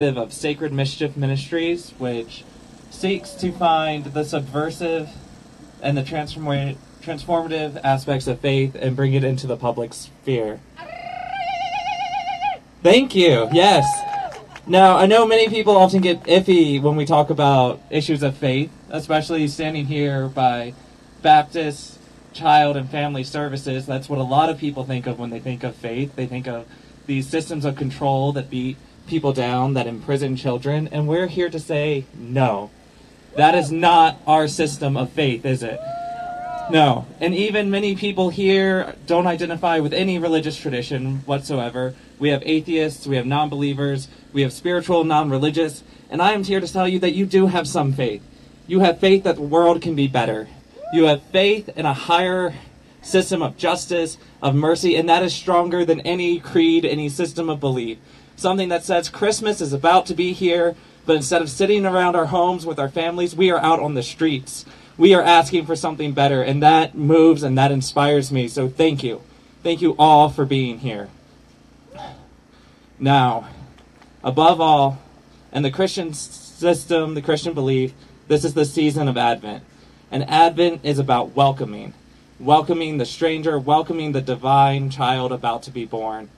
of Sacred Mischief Ministries, which seeks to find the subversive and the transformative aspects of faith and bring it into the public sphere. Thank you. Yes. Now, I know many people often get iffy when we talk about issues of faith, especially standing here by Baptist Child and Family Services. That's what a lot of people think of when they think of faith. They think of these systems of control that beat people down, that imprison children, and we're here to say no. That is not our system of faith, is it? No. And even many people here don't identify with any religious tradition whatsoever. We have atheists, we have non-believers, we have spiritual, non-religious, and I am here to tell you that you do have some faith. You have faith that the world can be better. You have faith in a higher system of justice, of mercy, and that is stronger than any creed, any system of belief. Something that says Christmas is about to be here, but instead of sitting around our homes with our families, we are out on the streets. We are asking for something better, and that moves and that inspires me, so thank you. Thank you all for being here. Now, above all, in the Christian system, the Christian belief, this is the season of Advent. And Advent is about welcoming the stranger, welcoming the divine child about to be born.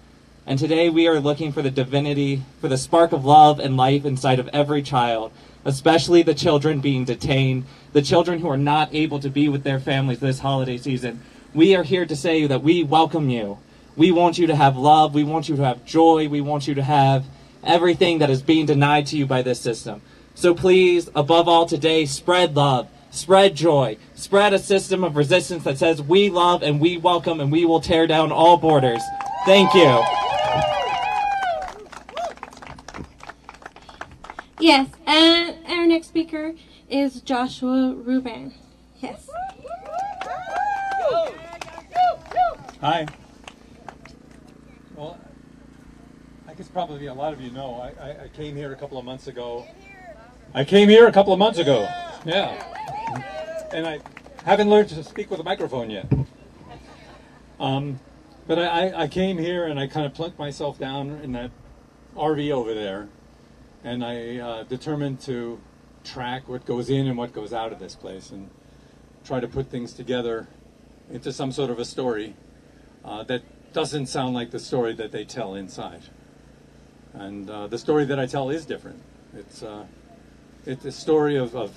And today we are looking for the divinity, for the spark of love and life inside of every child, especially the children being detained, the children who are not able to be with their families this holiday season. We are here to say that we welcome you. We want you to have love. We want you to have joy. We want you to have everything that is being denied to you by this system. So please, above all today, spread love, spread joy, spread a system of resistance that says we love and we welcome and we will tear down all borders. Thank you. Yes, and our next speaker is Joshua Ruben. Yes. Hi. Well, I guess probably a lot of you know, I came here a couple of months ago. Yeah. And I haven't learned to speak with a microphone yet. But I came here and I kind of plunked myself down in that RV over there. And I determined to track what goes in and what goes out of this place and try to put things together into some sort of a story that doesn't sound like the story that they tell inside. And the story that I tell is different. It's a story of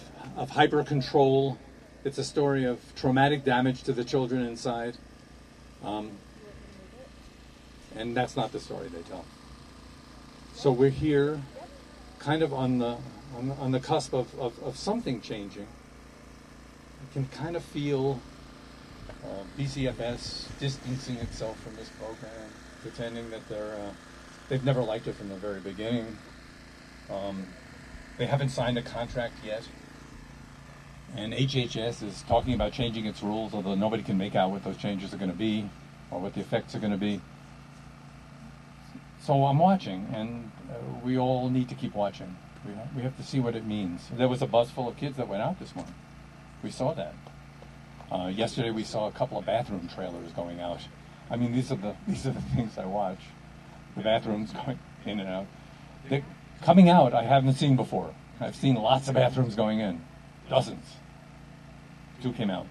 hyper control. It's a story of traumatic damage to the children inside. And that's not the story they tell. So we're here kind of on the cusp of something changing. I can kind of feel BCFS distancing itself from this program, pretending that they've never liked it from the very beginning. They haven't signed a contract yet. And HHS is talking about changing its rules, although nobody can make out what those changes are going to be or what the effects are going to be. So I'm watching, and we all need to keep watching. We have to see what it means. There was a bus full of kids that went out this morning. We saw that. Yesterday we saw a couple of bathroom trailers going out. I mean, these are the things I watch. The bathrooms going in and out. They're coming out I haven't seen before. I've seen lots of bathrooms going in. Dozens. 2 came out.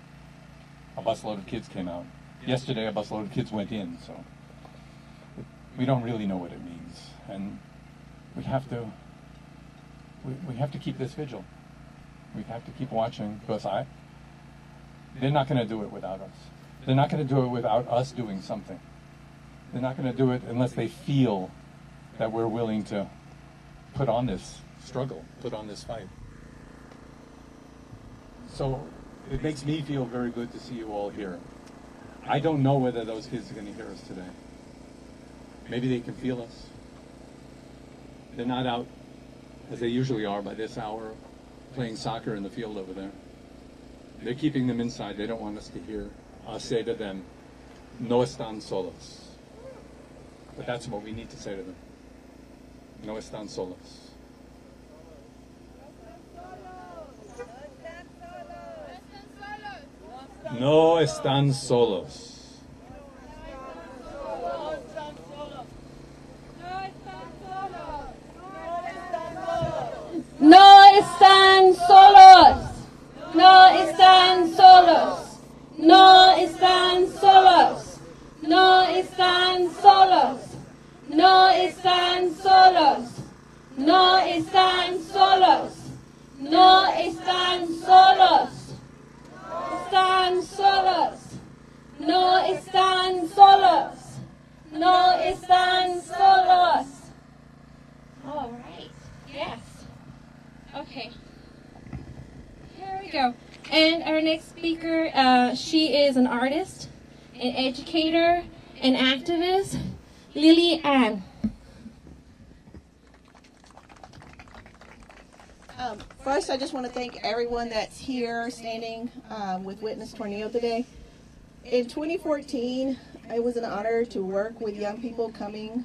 A busload of kids came out. Yesterday a busload of kids went in, so we don't really know what it means, and we have to keep this vigil. We have to keep watching, because they're not going to do it without us. They're not going to do it without us doing something. They're not going to do it unless they feel that we're willing to put on this struggle, put on this fight. So it makes me feel very good to see you all here. I don't know whether those kids are going to hear us today. Maybe they can feel us. They're not out, as they usually are by this hour, playing soccer in the field over there. They're keeping them inside. They don't want us to hear us say to them, no están solos. But that's what we need to say to them. No están solos. No están solos. están solos. No están solos. No están solos. Están solos. No están solos. No están solos. All right. Yes. Okay. Here we go. And our next speaker, she is an artist, an educator, an activist, Lily Ann. First, I just want to thank everyone that's here standing with Witness Tornillo today. In 2014, it was an honor to work with young people coming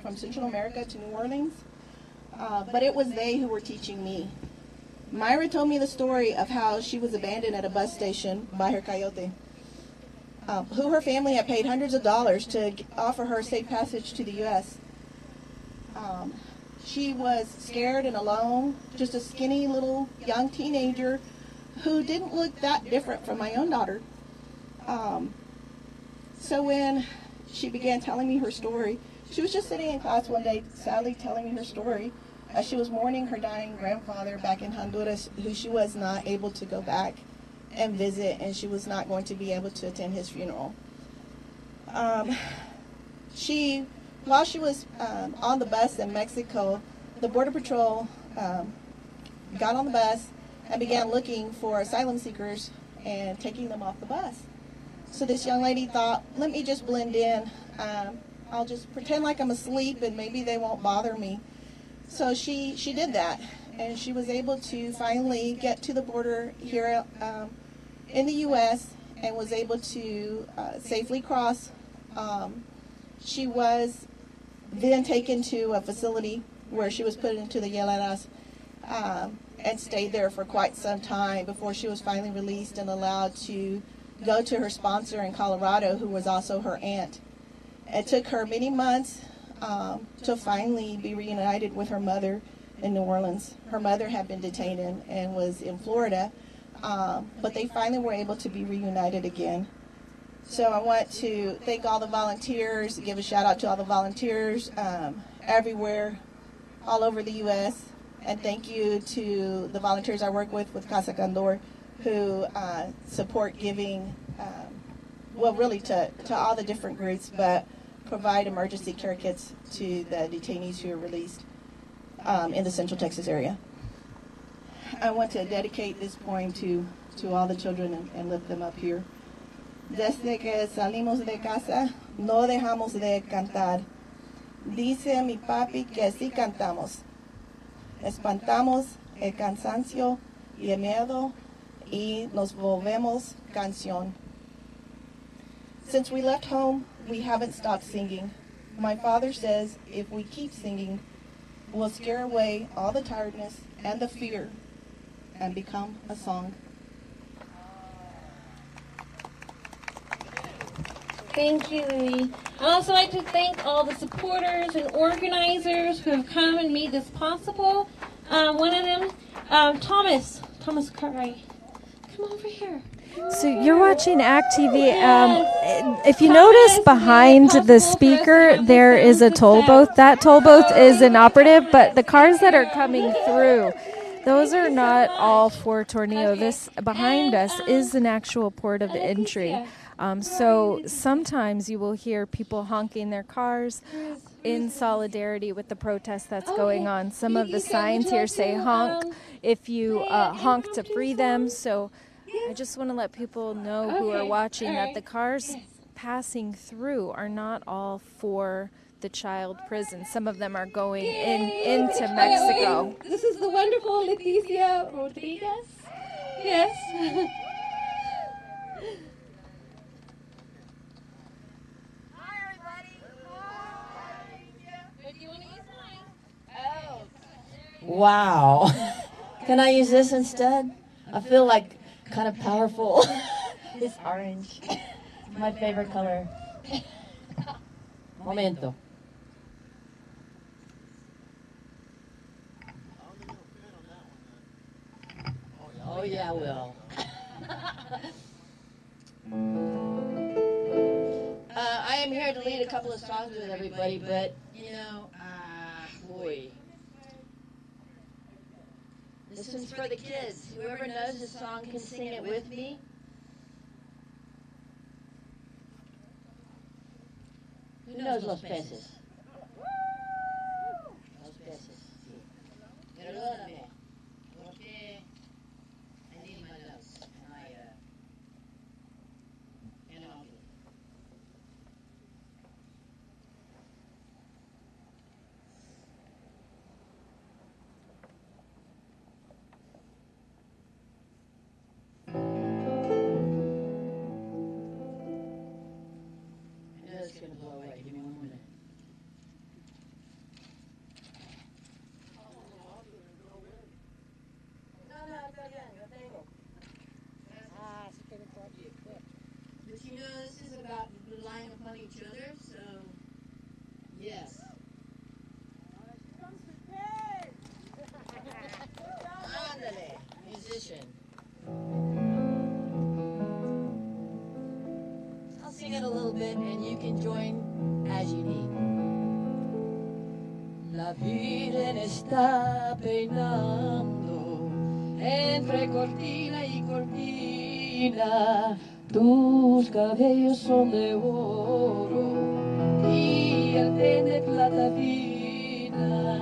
from Central America to New Orleans, but it was they who were teaching me. Myra told me the story of how she was abandoned at a bus station by her coyote, who her family had paid hundreds of dollars to offer her safe passage to the U.S. She was scared and alone, just a skinny little young teenager who didn't look that different from my own daughter. So when she began telling me her story, she was just sitting in class one day, sadly telling me her story, as she was mourning her dying grandfather back in Honduras, who she was not able to go back and visit, and she was not going to be able to attend his funeral. While she was on the bus in Mexico, the Border Patrol got on the bus and began looking for asylum seekers and taking them off the bus. So this young lady thought, let me just blend in. I'll just pretend like I'm asleep and maybe they won't bother me. So she did that, and she was able to finally get to the border here in the U.S. and was able to safely cross. She was then taken to a facility where she was put into the hieleras and stayed there for quite some time before she was finally released and allowed to go to her sponsor in Colorado, who was also her aunt. It took her many months to finally be reunited with her mother in New Orleans. Her mother had been detained and was in Florida, but they finally were able to be reunited again. So I want to thank all the volunteers, give a shout out to all the volunteers everywhere, all over the U.S., and thank you to the volunteers I work with Casa Candor, who support giving, well, really to all the different groups, but provide emergency care kits to the detainees who are released in the Central Texas area. I want to dedicate this poem to all the children and lift them up here. Desde que salimos de casa, no dejamos de cantar. Dice mi papi que sí cantamos. Espantamos el cansancio y el miedo y nos volvemos canción. Since we left home, we haven't stopped singing. My father says if we keep singing, we'll scare away all the tiredness and the fear and become a song. Thank you, Lily. I'd also like to thank all the supporters and organizers who have come and made this possible. One of them, Thomas Curry. Come over here. So you're watching act.tv. If you notice behind the speaker, there is a toll booth. That toll booth is inoperative, but the cars that are coming through, those are not all for Tornillo. This behind us is an actual port of entry. So sometimes you will hear people honking their cars in solidarity with the protest that's going on. Some of the signs here say honk if you honk to free them. So I just want to let people know who are watching that the cars passing through are not all for the child prison. Some of them are going into Mexico. This is the wonderful Leticia Rodriguez. Yes. Wow. Can I use this instead? I feel like kind of powerful. It's orange. My favorite color. Momento. Oh yeah, I will. I am here to lead a couple of songs with everybody, but you know, This one's for the kids. Whoever knows this song can sing it with me. Who knows Los Peces? Los Peces, sí. Perdóname, porque I need my notes. And I'll do it. I know it's going to blow away. Give me 1 minute. No, está bien, lo tengo. But you know, this is about relying upon each other, so yes. Ándale, musician. I'll sing it a little bit and you can join as you need. La Virgen está peinando entre cortina y cortina. Tus cabellos son de oro y el tren de plata fina.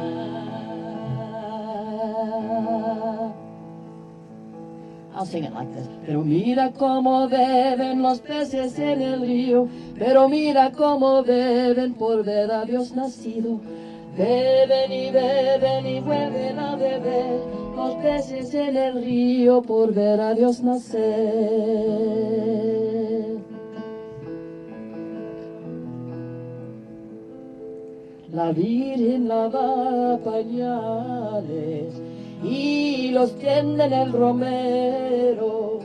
I'll sing it like this. Pero mira cómo beben los peces en el río, pero mira cómo beben por ver a Dios nacido. Beben y vuelven a beber los peces en el río por ver a Dios nacer. La Virgen lava pañales y los tiende en el romero,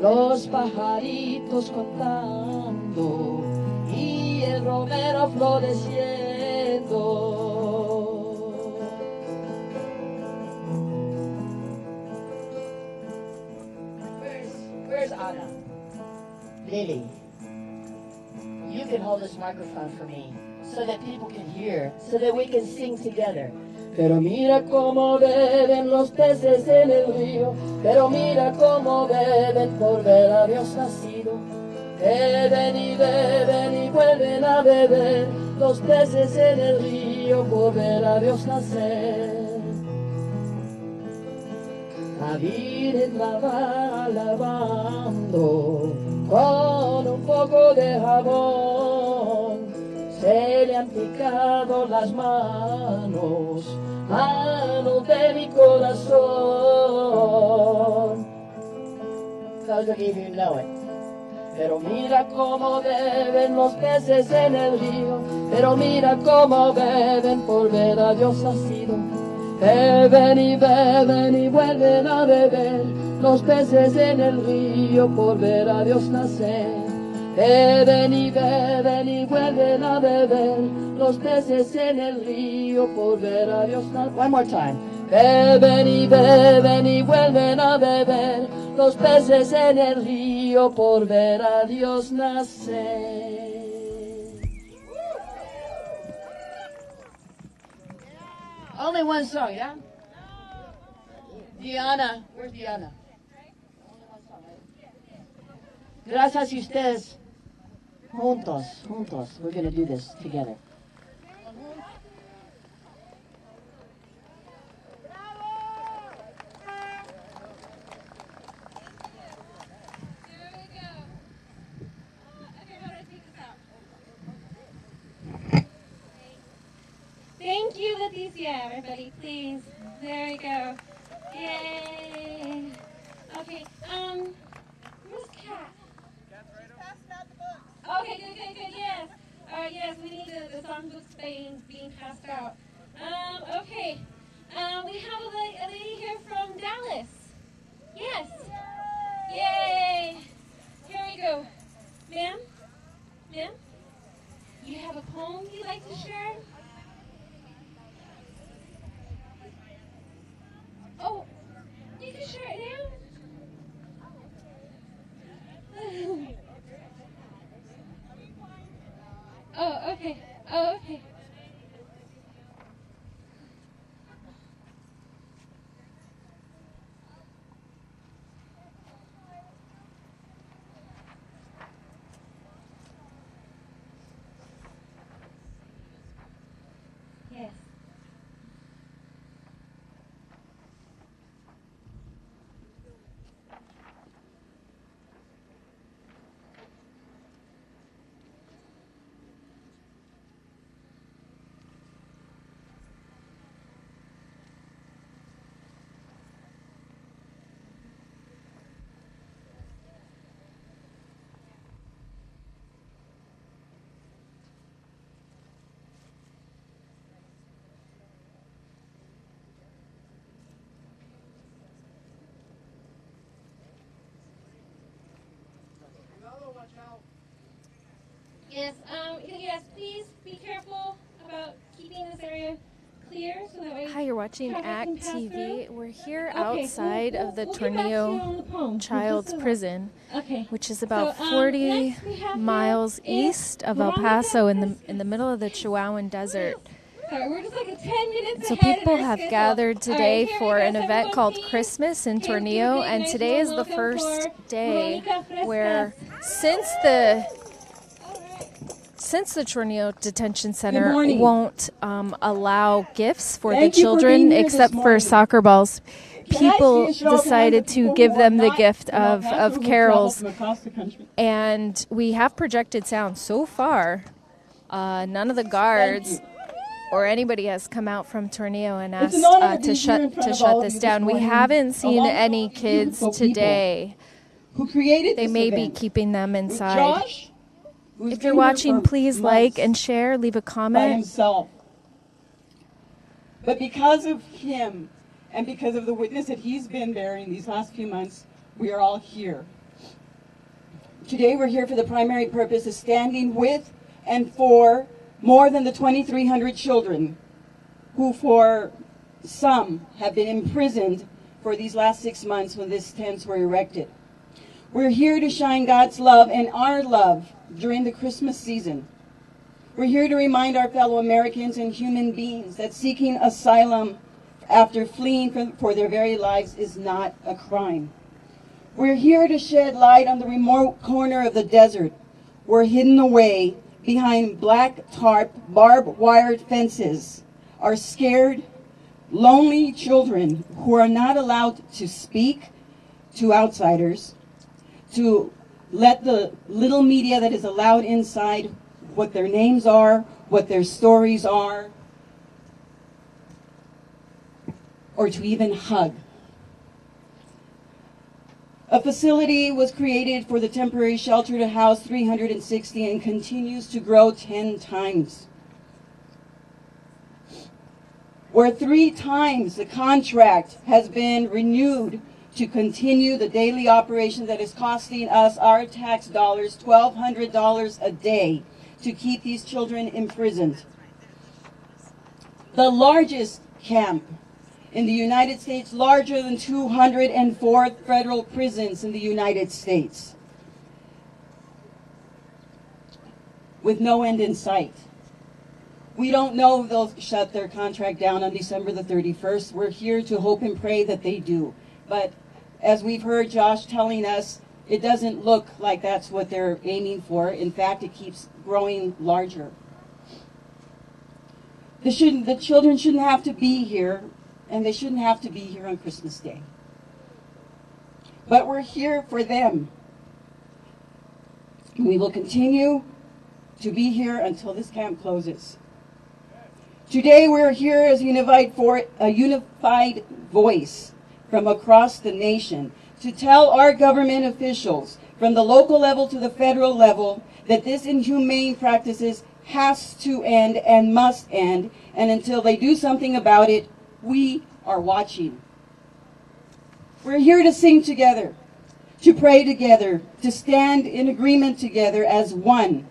los pajaritos cantando y el romero floreciendo. Where's Anna? Lily, you can hold this microphone for me so that people can hear, so that we can sing together. Pero mira cómo beben los peces en el río, pero mira cómo beben por ver a Dios nacido. Beben y vuelven a beber los peces en el río por ver a Dios nacer. La Virgen la va lavando con un poco de jabón. Se le han picado las manos, manos de mi corazón. Those of you who know it. Pero mira cómo beben los peces en el río, pero mira cómo beben por ver a Dios nacido. Beben y vuelven a beber los peces en el río por ver a Dios nacer. Beben y vuelven a beber los peces en el río por ver a Dios nacer. One more time. Beben y vuelven a beber los peces en el río por ver a Dios nacer. Only one song, ¿ya? Diana, where's Diana? Gracias a ustedes. Juntos. We're going to do this together. Thank you, Leticia. Everybody, please. There we go. Yay. Okay, where's Kat? Okay, good, yes. Yes, we need the songbooks being passed out. Okay, we have a lady here from Dallas. Yes. Yay. Here we go. Ma'am, you have a poem you'd like to share? Oh, you can share it now? Oh, okay. Yes, yes, please be careful about keeping this area clear so that way. Hi, you're watching traffic Act can pass TV. through. We're here Okay, outside of the we'll get back to you on Tornillo the phone. Child's Just a- Prison, Okay. which is about So, 40 next we have miles here is east of El Veronica Paso in the middle of the Chihuahuan Desert. Sorry, we're just like a 10 minutes So ahead people in our have schedule. gathered today All right, for here, an guys, event everyone, called please. Christmas in Okay, let's give a Tornillo, big, and nice today is the welcome first for day Veronica Frescas. where since the Tornillo Detention Center won't allow gifts for the children except for soccer balls, people decided to give them the gift of carols. And we have projected sound. So far, none of the guards or anybody has come out from Tornillo and asked to shut this down. We haven't seen any kids today. They may be keeping them inside. If you're watching, please like and share, leave a comment. Himself. But because of him and because of the witness that he's been bearing these last few months, we are all here. Today we're here for the primary purpose of standing with and for more than the 2,300 children who for some have been imprisoned for these last 6 months when these tents were erected. We're here to shine God's love and our love during the Christmas season. We're here to remind our fellow Americans and human beings that seeking asylum after fleeing for their very lives is not a crime. We're here to shed light on the remote corner of the desert where hidden away behind black tarp barbed wired fences are scared, lonely children who are not allowed to speak to outsiders, to let the little media that is allowed inside what their names are, what their stories are, or to even hug. A facility was created for the temporary shelter to house 360 and continues to grow 10 times. Where 3 times the contract has been renewed to continue the daily operation that is costing us, our tax dollars, $1,200 a day to keep these children imprisoned. The largest camp in the United States, larger than 204 federal prisons in the United States, with no end in sight. We don't know if they'll shut their contract down on December the 31st. We're here to hope and pray that they do. But as we've heard Josh telling us, it doesn't look like that's what they're aiming for. In fact, it keeps growing larger. The children shouldn't have to be here, and they shouldn't have to be here on Christmas Day. But we're here for them. And we will continue to be here until this camp closes. Today we're here as a unified voice from across the nation to tell our government officials from the local level to the federal level that this inhumane practices has to end and must end, and until they do something about it, we are watching. We're here to sing together, to pray together, to stand in agreement together as one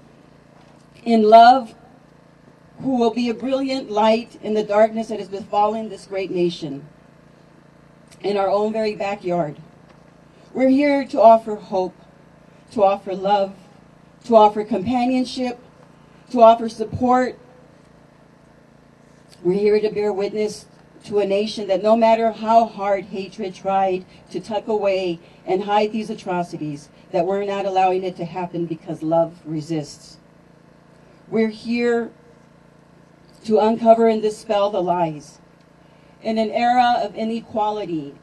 in love, who will be a brilliant light in the darkness that has befallen this great nation in our own very backyard. We're here to offer hope, to offer love, to offer companionship, to offer support. We're here to bear witness to a nation that no matter how hard hatred tried to tuck away and hide these atrocities, that we're not allowing it to happen because love resists. We're here to uncover and dispel the lies. In an era of inequality,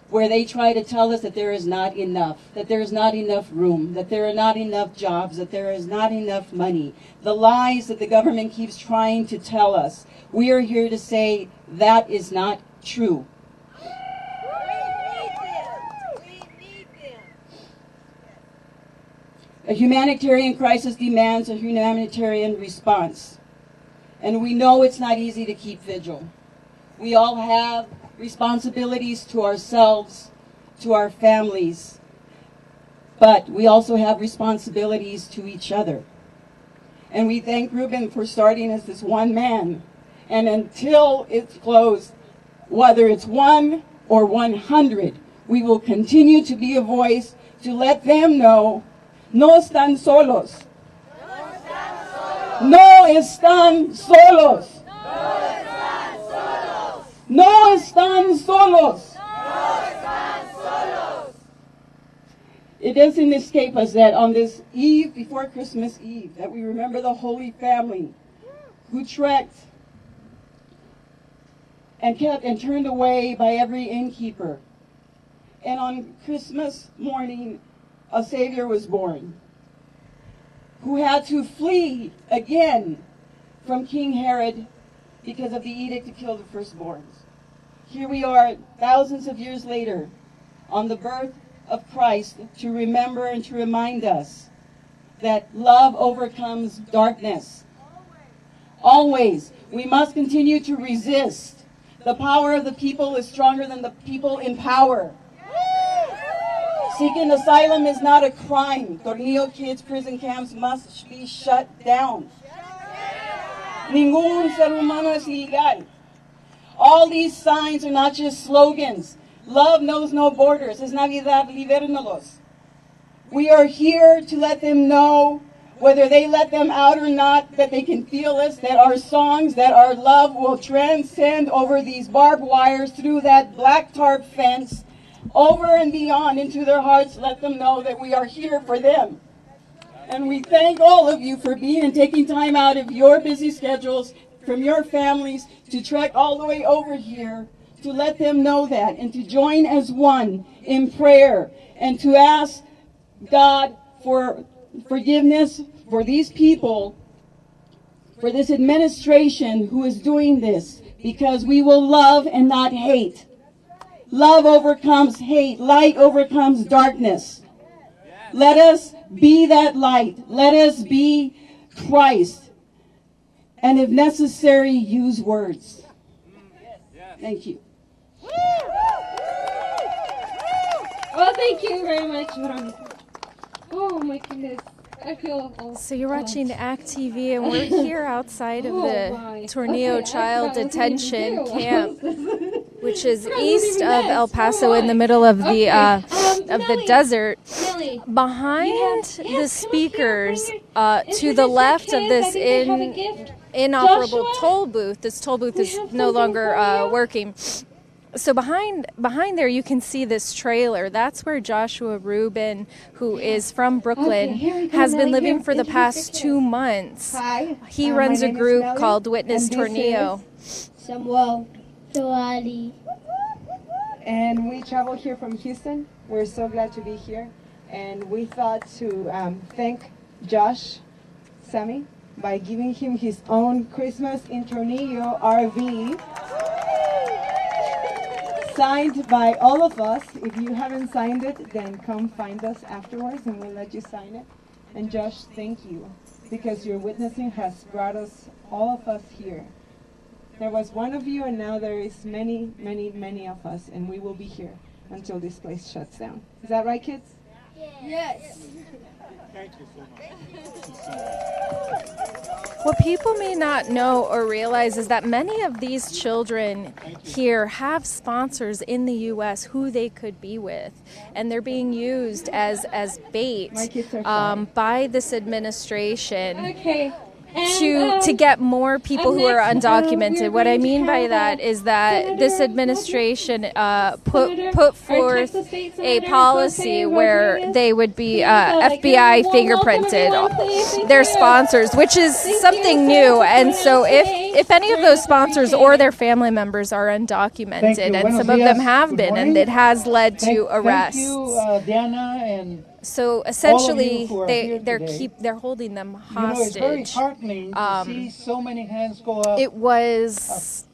where they try to tell us that there is not enough, that there is not enough room, that there are not enough jobs, that there is not enough money, the lies that the government keeps trying to tell us, we are here to say that is not true. A humanitarian crisis demands a humanitarian response. And we know it's not easy to keep vigil. We all have responsibilities to ourselves, to our families, but we also have responsibilities to each other. And we thank Ruben for starting as this one man. And until it's closed, whether it's 1 or 100, we will continue to be a voice to let them know, no están solos. No están solos. No están solos. It doesn't escape us that on this eve before Christmas Eve, that we remember the Holy Family who trekked and kept and turned away by every innkeeper. And on Christmas morning, a Savior was born who had to flee again from King Herod because of the edict to kill the firstborns. Here we are, thousands of years later, on the birth of Christ, to remember and to remind us that love overcomes darkness. Always. We must continue to resist. The power of the people is stronger than the people in power. Seeking asylum is not a crime. Tornillo kids' prison camps must be shut down. Ningún ser humano es ilegal. All these signs are not just slogans. Love knows no borders. Es Navidad, libérenos. We are here to let them know, whether they let them out or not, that they can feel us, that our songs, that our love will transcend over these barbed wires, through that black tarp fence, over and beyond into their hearts. Let them know that we are here for them. And we thank all of you for being and taking time out of your busy schedules, from your families, to trek all the way over here, to let them know that, and to join as one in prayer, and to ask God for forgiveness for these people, for this administration who is doing this, because we will love and not hate. Love overcomes hate. Light overcomes darkness. Let us be that light. Let us be Christ. And if necessary, use words. Thank you. Well, thank you very much, Veronica. Oh my goodness. I feel So you're watching Act TV, and we're here outside of the Tornillo Child Detention Camp, which is east of El Paso, in the middle of the desert. Behind the speakers, to the left of this inoperable toll booth, this toll booth is no longer working. So behind there, you can see this trailer. That's where Joshua Rubin, who is from Brooklyn, has been living for the past 2 months. He runs a group called Witness Tornillo. Samuel, Joali. And we traveled here from Houston. We're so glad to be here. And we thought to thank Josh Sammy by giving him his own Christmas in Tornillo RV. Signed by all of us. If you haven't signed it, then come find us afterwards and we'll let you sign it. And Josh, thank you, because your witnessing has brought us, all of us here. There was one of you, and now there is many, many, many of us, and we will be here until this place shuts down. Is that right, kids? Yes. Thank you so much. What people may not know or realize is that many of these children here have sponsors in the U.S. who they could be with, and they're being used as bait by this administration. Okay. To get more people who are undocumented. What I mean by that is that this administration put forth a policy where they would be FBI fingerprinted, their sponsors, which is something new. And so if any of those sponsors or their family members are undocumented, and some of them have been, and it has led to arrests. Thank you, Diana, and so essentially, they're holding them hostage. It's very heartening to see so many hands go up. It was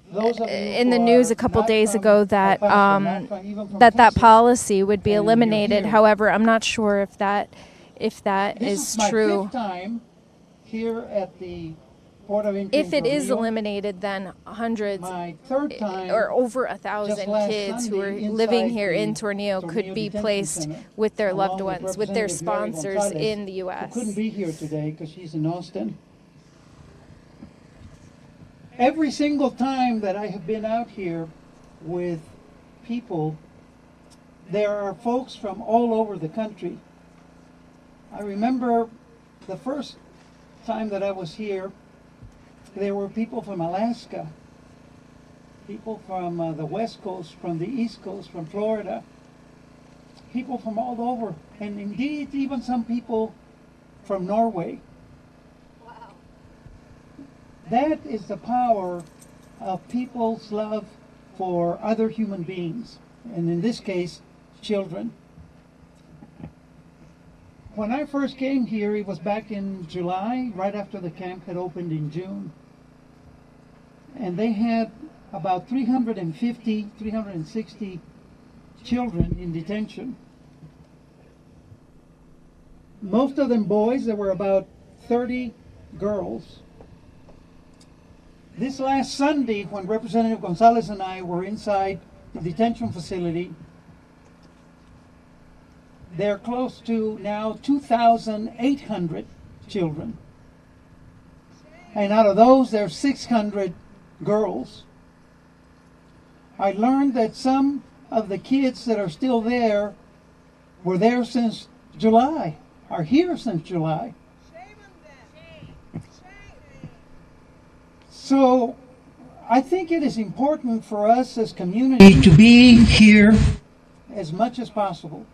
in the news a couple days ago that that policy would be eliminated. However, I'm not sure if that is true. This is my 5th time here at the Port of Entry. If it is eliminated, then hundreds my 3rd time, or over 1,000 kids who are living here in Tornillo could be placed with their loved ones, with their sponsors in the U.S. Who couldn't be here today because she's in Austin. every single time that I have been out here with people, there are folks from all over the country. I remember the first time that I was here, there were people from Alaska, people from the West Coast, from the East Coast, from Florida, people from all over, and indeed even some people from Norway. Wow. That is the power of people's love for other human beings, and in this case, children. When I first came here, it was back in July, right after the camp had opened in June. And they had about 350, 360 children in detention. Most of them boys. There were about 30 girls. This last Sunday, when Representative Gonzalez and I were inside the detention facility, there are close to now 2,800 children. And out of those, there are 600 girls. I learned that some of the kids that are still there were there since July, are here since July. So I think it is important for us as community to be here as much as possible,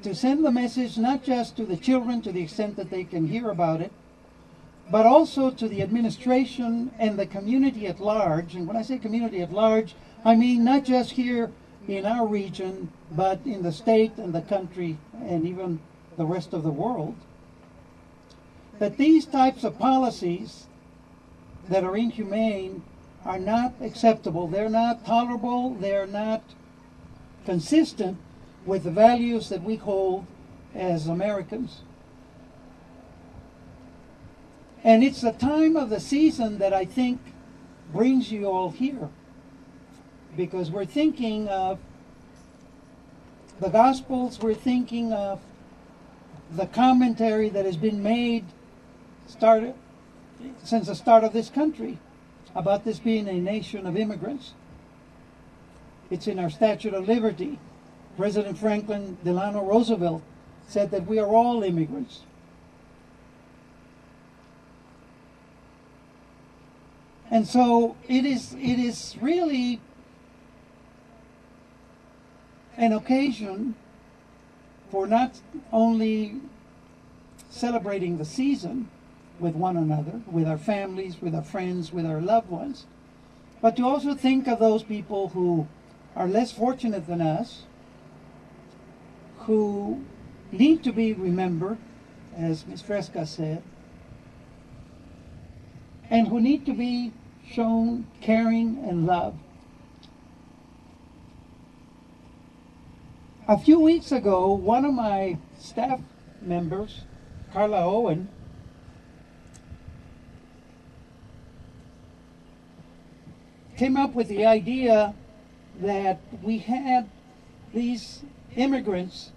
to send the message not just to the children to the extent that they can hear about it, but also to the administration and the community at large. And when I say community at large, I mean not just here in our region, but in the state and the country and even the rest of the world, that these types of policies that are inhumane are not acceptable. They're not tolerable. They're not consistent with the values that we hold as Americans. And it's the time of the season that I think brings you all here, because we're thinking of the Gospels, we're thinking of the commentary that has been made since the start of this country about this being a nation of immigrants. It's in our Statute of Liberty. President Franklin Delano Roosevelt said that we are all immigrants. And so it is really an occasion for not only celebrating the season with one another, with our families, with our friends, with our loved ones, but to also think of those people who are less fortunate than us, who need to be remembered, as Ms. Fresca said, and who need to be shown caring and love. A few weeks ago, one of my staff members, Carla Owen, came up with the idea that we had these immigrants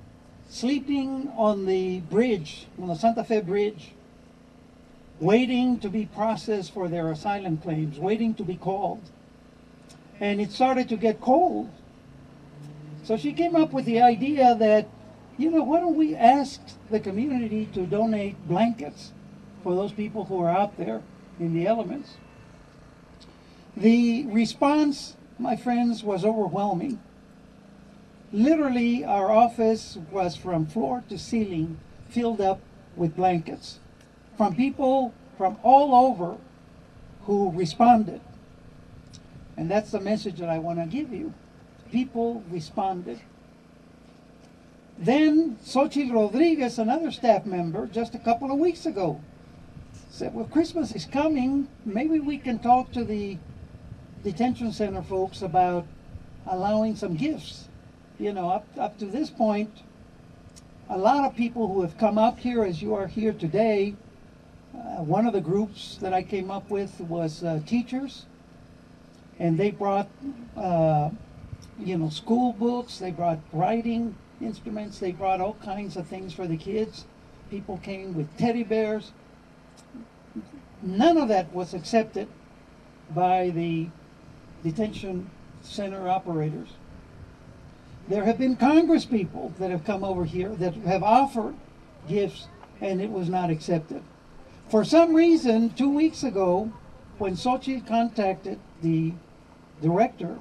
sleeping on the bridge, on the Santa Fe Bridge, waiting to be processed for their asylum claims, waiting to be called. And it started to get cold. So she came up with the idea that, why don't we ask the community to donate blankets for those people who are out there in the elements. The response, my friends, was overwhelming. Literally, our office was from floor to ceiling filled up with blankets from people from all over who responded. And that's the message that I want to give you. People responded. Then Xochitl Rodriguez, another staff member, just a couple of weeks ago, said, well, Christmas is coming. Maybe we can talk to the detention center folks about allowing some gifts. Up to this point, a lot of people who have come up here, as you are here today, one of the groups that I came up with was teachers, and they brought, school books, they brought writing instruments, they brought all kinds of things for the kids. People came with teddy bears. None of that was accepted by the detention center operators. There have been Congress people that have come over here that have offered gifts, and it was not accepted. For some reason, 2 weeks ago, when Xochitl contacted the director,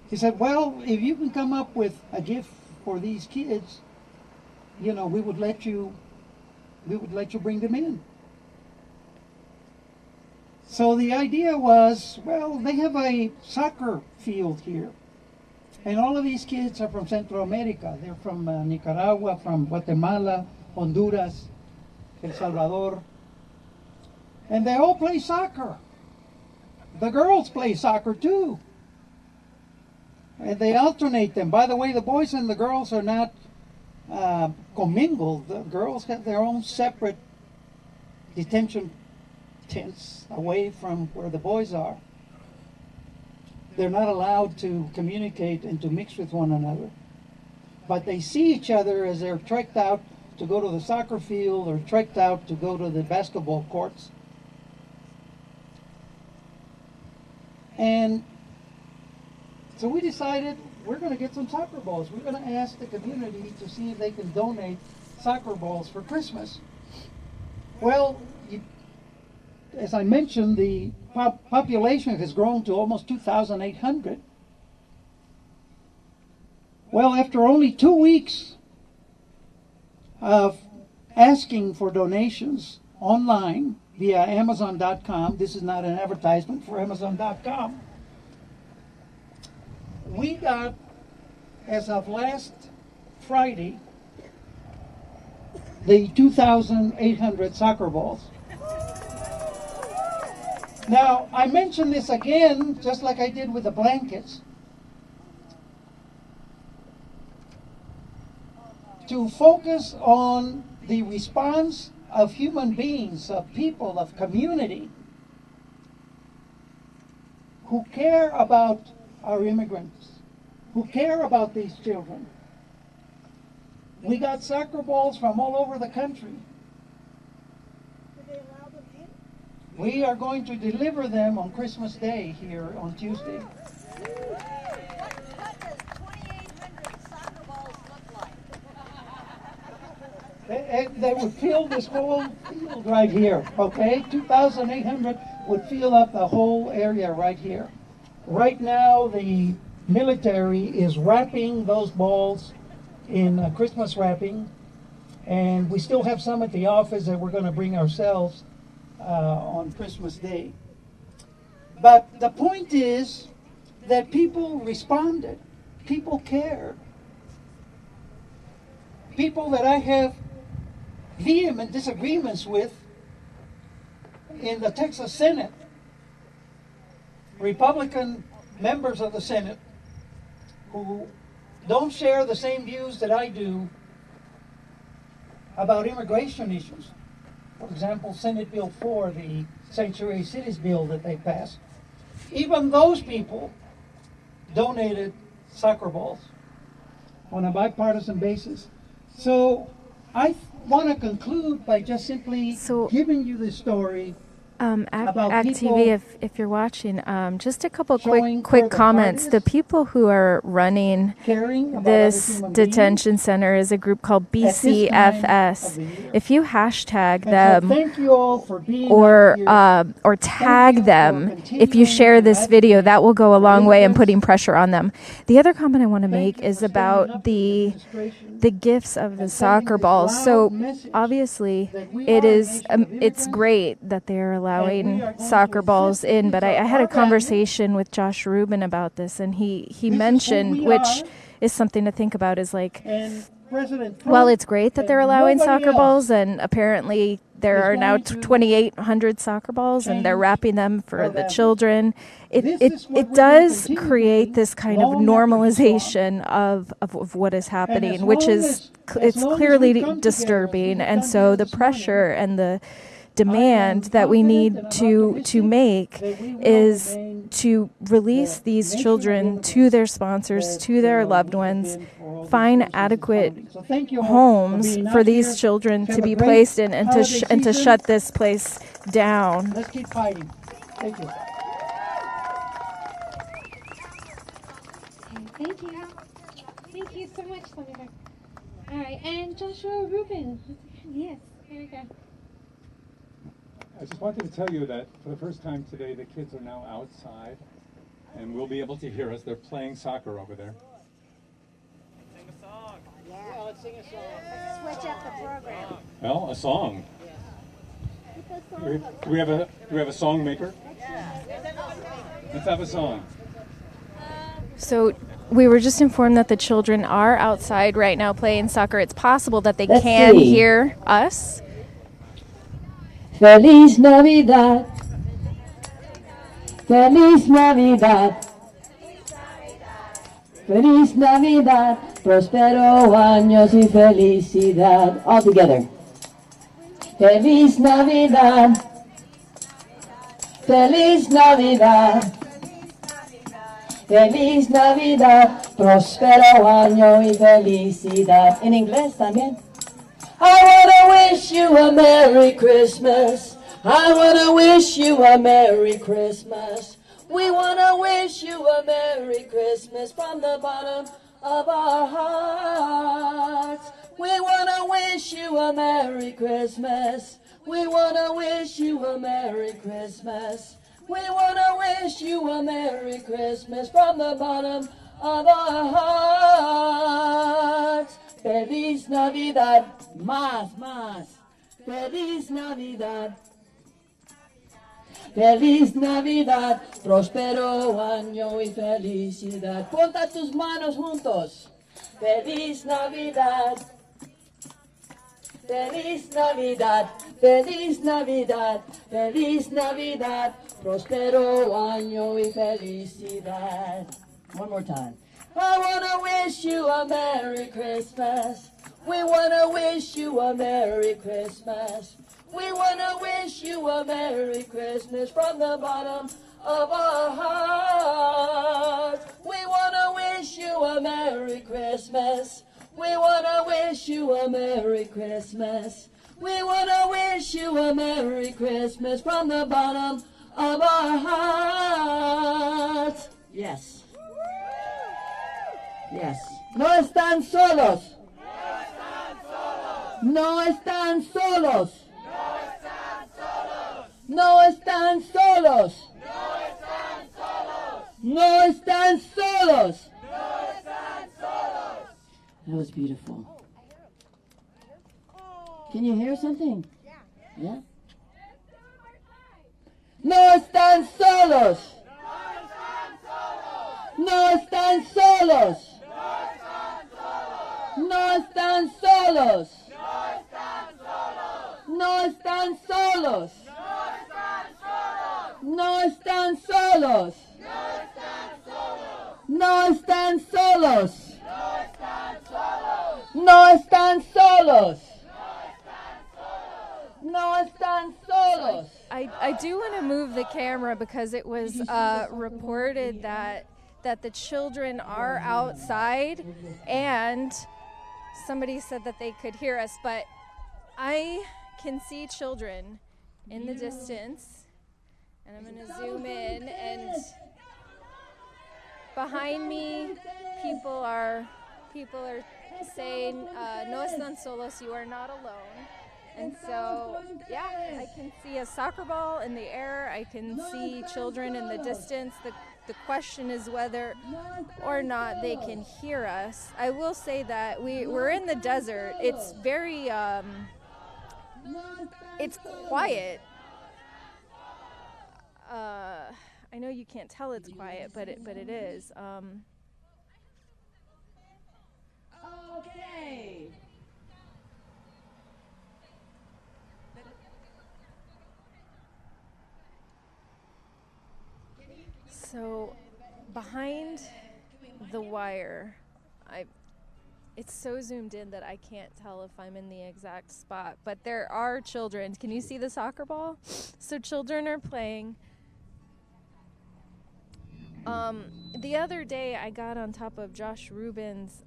he said, well, if you can come up with a gift for these kids, you know, we would let you bring them in. So the idea was, well, they have a soccer field here. And all of these kids are from Central America. They're from Nicaragua, from Guatemala, Honduras, El Salvador. And they all play soccer. The girls play soccer too. And they alternate them. By the way, the boys and the girls are not commingled. The girls have their own separate detention tents away from where the boys are. They're not allowed to communicate and to mix with one another. But they see each other as they're trekked out to go to the soccer field or trekked out to go to the basketball courts. And so we decided we're going to get some soccer balls. We're going to ask the community to see if they can donate soccer balls for Christmas. Well, as I mentioned, the population has grown to almost 2,800. Well, after only 2 weeks of asking for donations online via Amazon.com, this is not an advertisement for Amazon.com, we got, as of last Friday, the 2,800 soccer balls. Now, I mention this again, just like I did with the blankets, to focus on the response of human beings, of people, of community, who care about our immigrants, who care about these children. We got soccer balls from all over the country. We are going to deliver them on Christmas Day here on Tuesday. What does 2,800 soccer balls look like? They would fill this whole field right here, okay? 2,800 would fill up the whole area right here. Right now, the military is wrapping those balls in Christmas wrapping, and we still have some at the office that we're going to bring ourselves on Christmas Day. But the point is that people responded. People cared. People that I have vehement disagreements with in the Texas Senate, Republican members of the Senate who don't share the same views that I do about immigration issues. For example, Senate Bill 4, the Sanctuary Cities bill that they passed. Even those people donated soccer balls on a bipartisan basis. So I want to conclude by just simply giving you the story Act TV, if you're watching, just a couple quick comments. The people who are running this detention center is a group called BCFS. If you hashtag them or tag them, if you share this video, that will go a long way in putting pressure on them. The other comment I want to make is about the gifts of the soccer balls. So obviously it's great that they're allowing soccer balls in, but I had a conversation with Josh Rubin about this, and he mentioned, which is something to think about, is like, well, it's great that they're allowing soccer balls, and apparently there are now 2,800 soccer balls, and they're wrapping them for the children. It does create this kind of normalization of what is happening, which is it's clearly disturbing. And so the pressure and the demand that we need to make is to release these children to their sponsors, to their loved ones, find adequate homes for these children to be placed in, and to shut this place down. Let's keep fighting. Thank you. Thank you. Thank you so much, Senator. All right, and Joshua Rubin. Yes, here we go. I just wanted to tell you that for the first time today, the kids are now outside and will be able to hear us. They're playing soccer over there. Sing a song. Yeah, let's sing a song. Let's switch up the program. Well, a song. Do we have a song maker? Let's have a song. So we were just informed that the children are outside right now playing soccer. It's possible that they Let's can see. hear us. Feliz Navidad. Feliz Navidad. Feliz Navidad. Prospero años y felicidad. All together. Feliz Navidad. Feliz Navidad. Feliz Navidad. Prospero año y felicidad. En inglés también. I wanna wish you a Merry Christmas. I wanna wish you a Merry Christmas. We wanna wish you a Merry Christmas from the bottom of our hearts. We wanna wish you a Merry Christmas. We wanna wish you a Merry Christmas. We wanna wish you a Merry Christmas from the bottom of our hearts. Feliz Navidad. Más. Feliz Navidad. Feliz Navidad. Próspero año y felicidad. Ponta tus manos juntos. Feliz Navidad. Feliz Navidad. Feliz Navidad. Feliz Navidad. Próspero año y felicidad. One more time. I wanna wish you a Merry Christmas. We wanna wish you a Merry Christmas. We wanna wish you a Merry Christmas from the bottom of our hearts. We wanna wish you a Merry Christmas. We wanna wish you a Merry Christmas. We wanna wish you a Merry Christmas from the bottom of our hearts. Yes. Yes. No están solos. No están solos. No están solos. No están solos. That was beautiful. Can you hear something? Yeah. No están solos. No están solos. No están solos. No están solos. No están solos. No están solos. No están solos. No están solos. I do want to move the camera because it was reported that the children are outside, and somebody said that they could hear us, but I can see children in the distance, and I'm going to zoom in, and behind me people are saying no están solos, you are not alone. And so, yeah, I can see a soccer ball in the air. I can see children in the distance. The question is whether or not they can hear us. I will say that we're in the desert. It's very, it's quiet. I know you can't tell it's quiet, but it is. Okay. So, behind the wire, it's so zoomed in that I can't tell if I'm in the exact spot, but there are children. Can you see the soccer ball? So children are playing. The other day I got on top of Josh Rubin's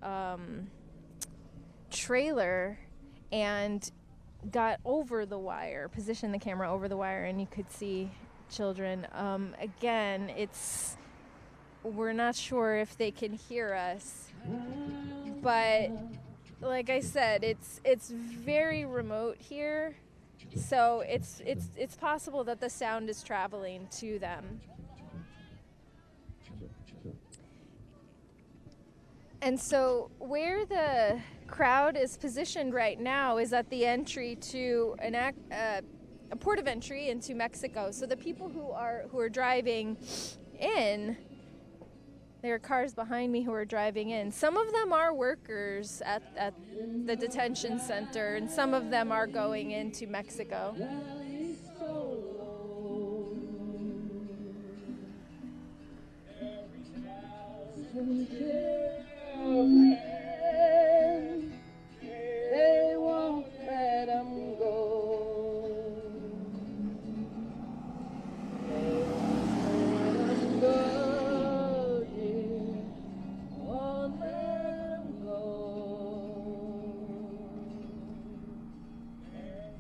trailer and got over the wire, positioned the camera over the wire, and you could see children. Again, we're not sure if they can hear us. But like I said, it's very remote here, so it's possible that the sound is traveling to them. And so where the crowd is positioned right now is at the entry to a port of entry into Mexico. So the people who are driving in, there are cars behind me who are driving in. Some of them are workers at the detention center, and some of them are going into Mexico. They won't let them go. They won't let them go.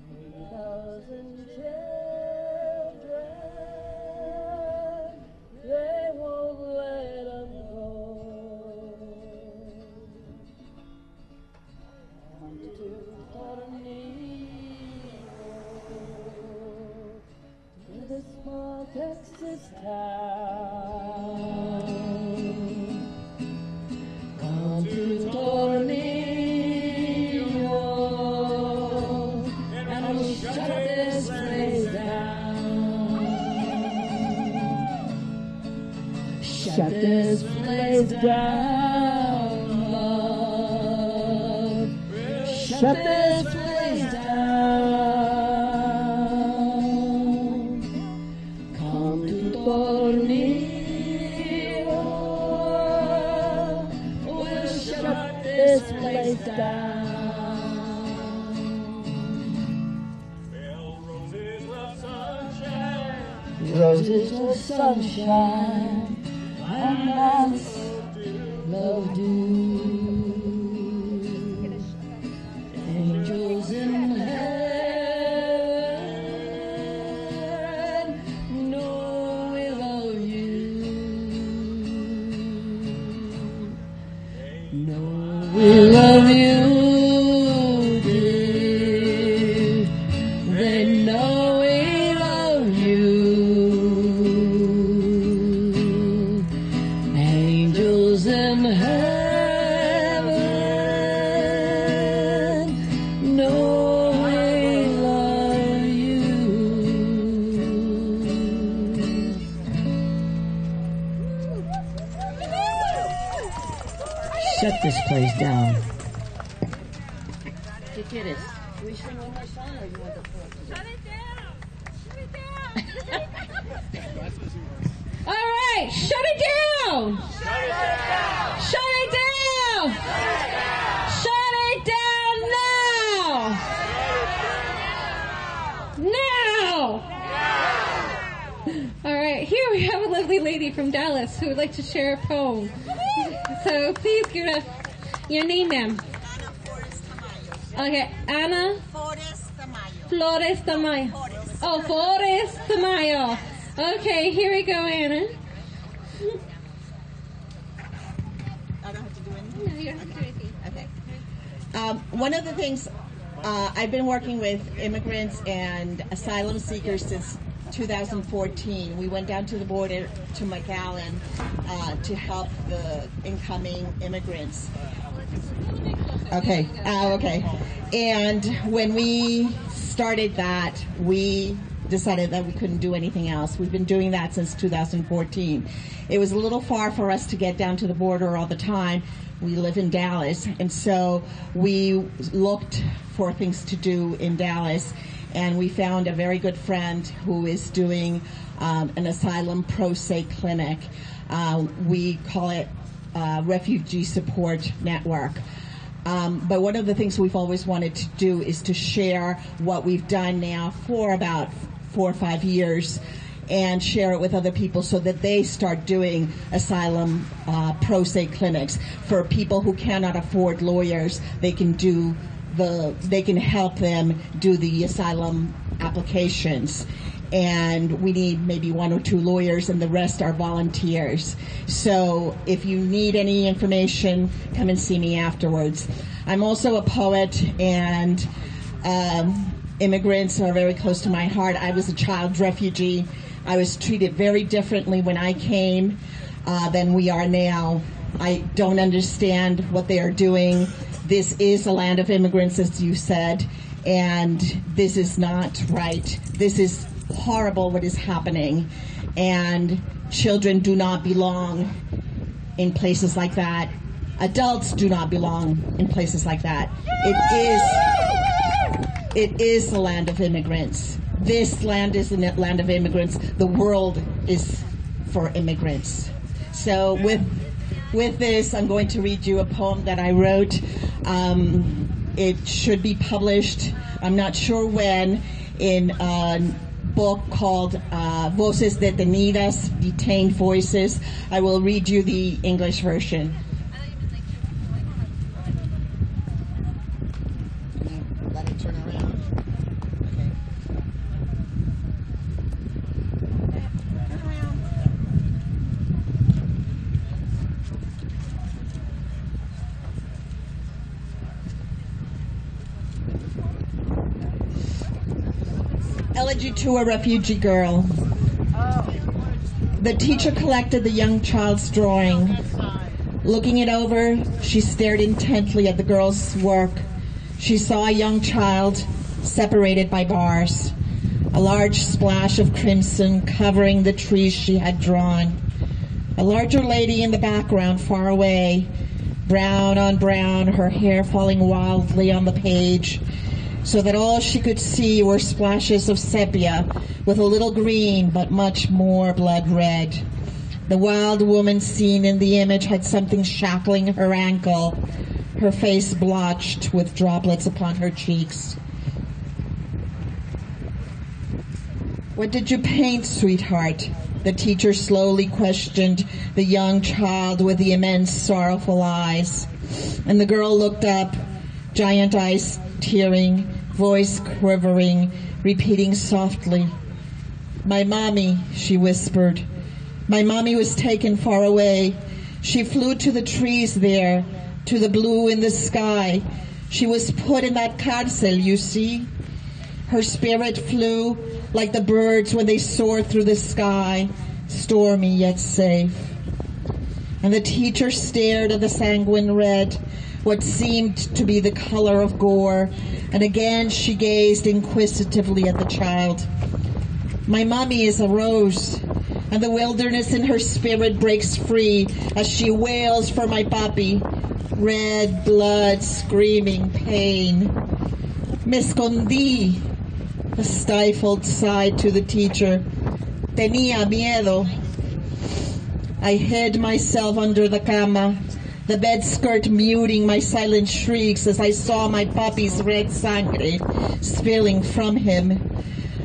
3,000 children, they won't let them go. To the small Texas town, come to Tornillo, and we'll shut this place down. Shut this place down, love. Shut this place down. Come to Tornillo. We'll shut this place down. Well, roses love sunshine. Roses love sunshine. And that's love do. Angels in heaven know we love you. Know we love you, dear. They know we love you. Angels in heaven know we love you. Shut this place down. ¿Qué quieres? Do we sing one more song or you want the chorus? Shut it down! Shut it down! All right, shut it down! Shut it down! Shut it down! Shut it down now! Now! All right, here we have a lovely lady from Dallas who would like to share a poem. So please give us your name, ma'am. Okay, Ana Flores Tamayo. Oh, Flores Tamayo. Okay, here we go, Anna. I don't have to do anything? No, you don't have to do anything. Okay. One of the things, I've been working with immigrants and asylum seekers since 2014. We went down to the border to McAllen to help the incoming immigrants. Okay. Okay. And when we started that, we decided that we couldn't do anything else. We've been doing that since 2014. It was a little far for us to get down to the border all the time. We live in Dallas, and so we looked for things to do in Dallas, and we found a very good friend who is doing an asylum pro se clinic. We call it Refugee Support Network. But one of the things we've always wanted to do is to share what we've done now for about 4 or 5 years and share it with other people so that they start doing asylum pro se clinics for people who cannot afford lawyers. They can help them do the asylum applications. and we need maybe 1 or 2 lawyers, and the rest are volunteers. So if you need any information, come and see me afterwards. I'm also a poet, and immigrants are very close to my heart. I was a child refugee. I was treated very differently when I came than we are now. I don't understand what they are doing. This is a land of immigrants, as you said, and this is not right. This is horrible what is happening, and children do not belong in places like that. Adults do not belong in places like that. It is the land of immigrants. This land is the land of immigrants. The world is for immigrants. So with this, I'm going to read you a poem that I wrote. It should be published, I'm not sure when, in a book called Voces Detenidas, Detained Voices. I will read you the English version. Let it turn around. Okay. Turn around. Elegy to a refugee girl. The teacher collected the young child's drawing. Looking it over, she stared intently at the girl's work. She saw a young child separated by bars, a large splash of crimson covering the trees she had drawn. A larger lady in the background far away, brown on brown, her hair falling wildly on the page, so that all she could see were splashes of sepia with a little green but much more blood red. The wild woman seen in the image had something shackling her ankle, her face blotched with droplets upon her cheeks. "What did you paint, sweetheart?" The teacher slowly questioned the young child with the immense sorrowful eyes. And the girl looked up, giant eyes tearing, voice quivering, repeating softly, "My mommy," she whispered. "My mommy was taken far away. She flew to the trees there, to the blue in the sky. She was put in that cárcel, you see. Her spirit flew like the birds when they soar through the sky, stormy yet safe." And the teacher stared at the sanguine red, what seemed to be the color of gore, and again she gazed inquisitively at the child. "My mommy is a rose, and the wilderness in her spirit breaks free as she wails for my papi, red blood screaming pain. Me escondí," a stifled sigh to the teacher. "Tenía miedo. I hid myself under the cama, the bed skirt muting my silent shrieks as I saw my papi's red sangre spilling from him.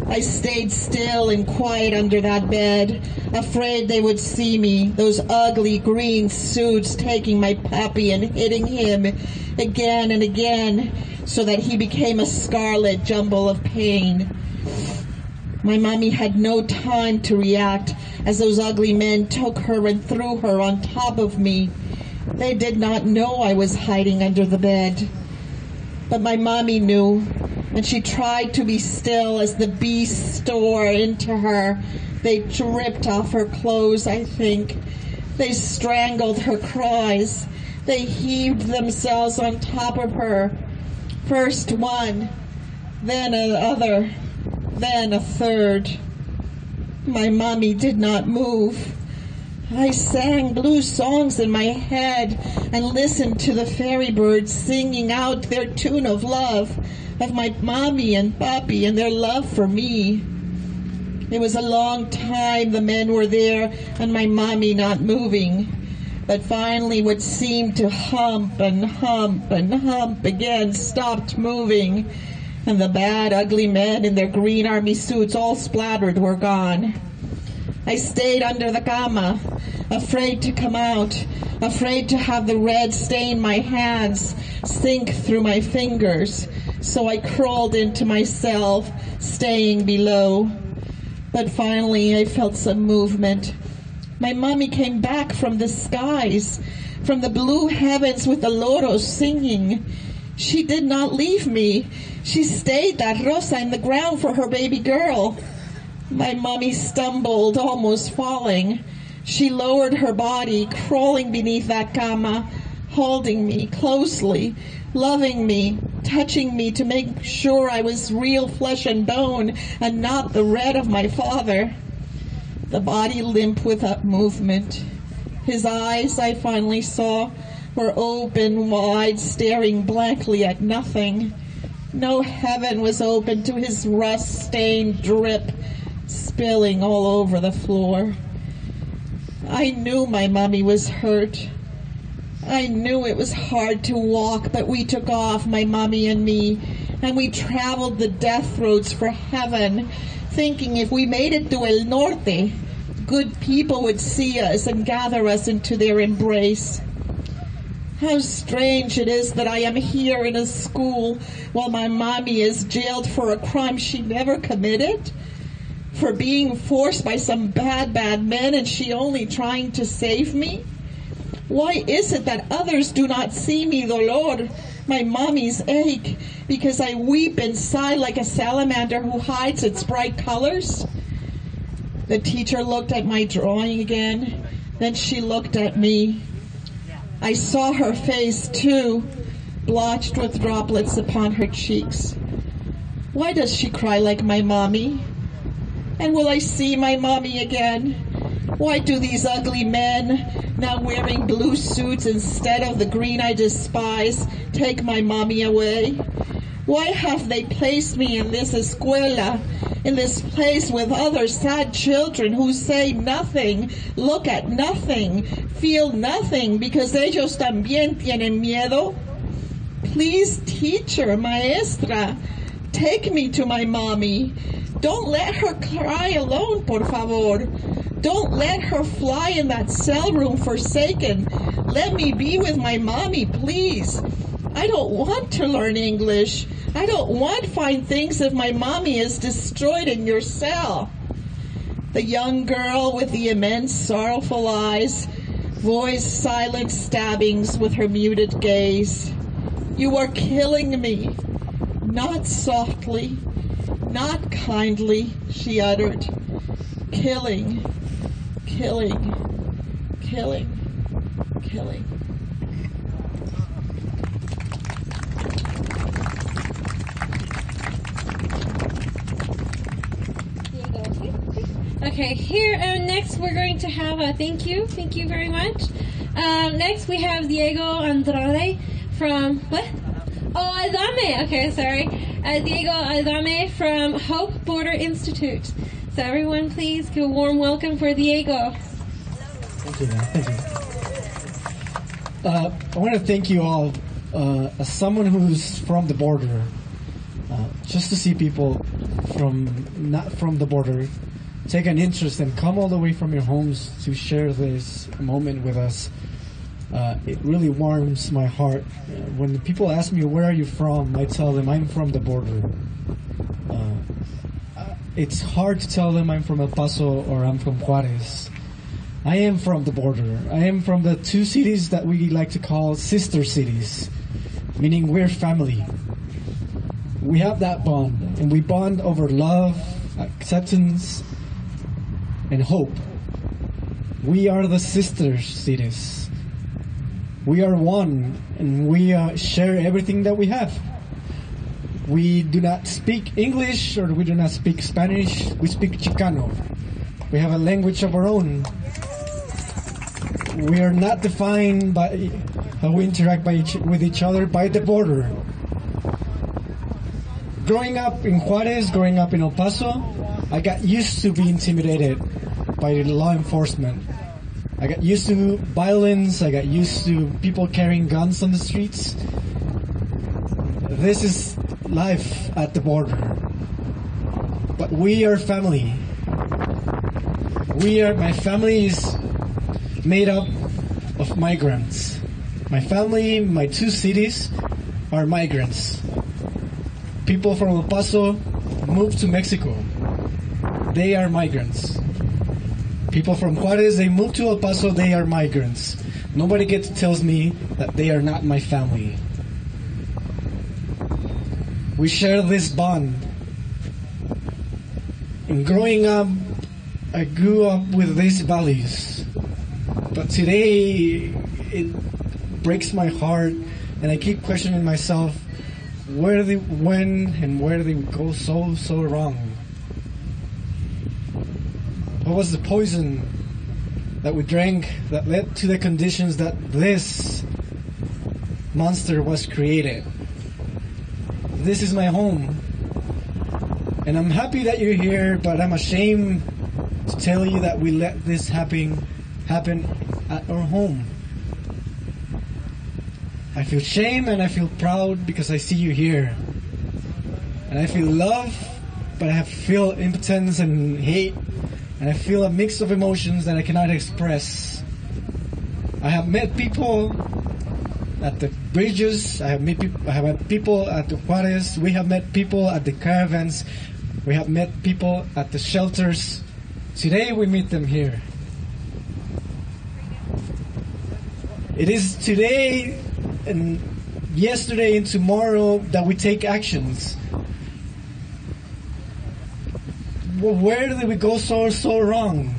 I stayed still and quiet under that bed, afraid they would see me, those ugly green suits taking my papi and hitting him again and again, so that he became a scarlet jumble of pain. My mommy had no time to react as those ugly men took her and threw her on top of me. They did not know I was hiding under the bed. But my mommy knew, and she tried to be still as the beasts tore into her. They ripped off her clothes, I think. They strangled her cries. They heaved themselves on top of her. First one, then another, then a third. My mommy did not move. I sang blue songs in my head and listened to the fairy birds singing out their tune of love, of my mommy and papi and their love for me. It was a long time the men were there and my mommy not moving. But finally what seemed to hump and hump and hump again stopped moving, and the bad, ugly men in their green army suits all splattered were gone. I stayed under the cama, afraid to come out, afraid to have the red stain my hands, sink through my fingers. So I crawled into myself, staying below. But finally I felt some movement. My mommy came back from the skies, from the blue heavens with the loros singing. She did not leave me. She stayed that rosa in the ground for her baby girl. My mommy stumbled, almost falling. She lowered her body, crawling beneath that cama, holding me closely, loving me, touching me to make sure I was real flesh and bone and not the red of my father. The body limp without movement. His eyes, I finally saw, were open wide, staring blankly at nothing. No heaven was open to his rust-stained drip, spilling all over the floor. I knew my mommy was hurt. I knew it was hard to walk, but we took off, my mommy and me, and we traveled the death roads for heaven, thinking if we made it to El Norte, good people would see us and gather us into their embrace. How strange it is that I am here in a school while my mommy is jailed for a crime she never committed, for being forced by some bad men and she only trying to save me. Why is it that others do not see me dolor, my mommy's ache, because I weep inside like a salamander who hides its bright colors? The teacher looked at my drawing again, then she looked at me. I saw her face too, blotched with droplets upon her cheeks. Why does she cry like my mommy? And will I see my mommy again? Why do these ugly men, now wearing blue suits instead of the green I despise, take my mommy away? Why have they placed me in this escuela, in this place with other sad children who say nothing, look at nothing, feel nothing, because ellos también tienen miedo? Please, teacher, maestra, take me to my mommy. Don't let her cry alone, por favor. Don't let her fly in that cell room forsaken. Let me be with my mommy, please. I don't want to learn English. I don't want to find things if my mommy is destroyed in your cell. The young girl with the immense sorrowful eyes voiced silent stabbings with her muted gaze. You are killing me. Not softly, not kindly, she uttered. Killing, killing, killing, killing. Okay, here next we're going to have a thank you very much. Next we have Diego Andrade from, what? Oh, Adame, okay, sorry. Diego Adame from Hope Border Institute. So everyone please give a warm welcome for Diego. Thank you, thank you. I want to thank you all, as someone who's from the border, just to see people not from the border take an interest and come all the way from your homes to share this moment with us. It really warms my heart. When people ask me, where are you from? I tell them I'm from the border. It's hard to tell them I'm from El Paso or I'm from Juarez. I am from the border. I am from the two cities that we like to call sister cities, meaning we're family. We have that bond, and we bond over love, acceptance, and hope. We are the sister cities. We are one, and we share everything that we have. We do not speak English, or we do not speak Spanish. We speak Chicano. We have a language of our own. We are not defined by how we interact with each other by the border. Growing up in Juarez, growing up in El Paso, I got used to being intimidated by law enforcement. I got used to violence. I got used to people carrying guns on the streets. This is life at the border. But we are family. My family is made up of migrants. My family, my two cities, are migrants. People from El Paso moved to Mexico. they are migrants. People from Juarez, they move to El Paso, they are migrants. Nobody tells me that they are not my family. We share this bond. And growing up, I grew up with these values. But today, it breaks my heart, and I keep questioning myself, where they go so wrong? What was the poison that we drank that led to the conditions that this monster was created? This is my home. And I'm happy that you're here, but I'm ashamed to tell you that we let this happen at our home. I feel shame and I feel proud because I see you here. And I feel love, but I feel impotence and hate. And I feel a mix of emotions that I cannot express. I have met people at the bridges. I have met people at the Juarez. We have met people at the caravans. We have met people at the shelters. Today we meet them here. It is today and yesterday and tomorrow that we take actions. Well, where did we go so wrong?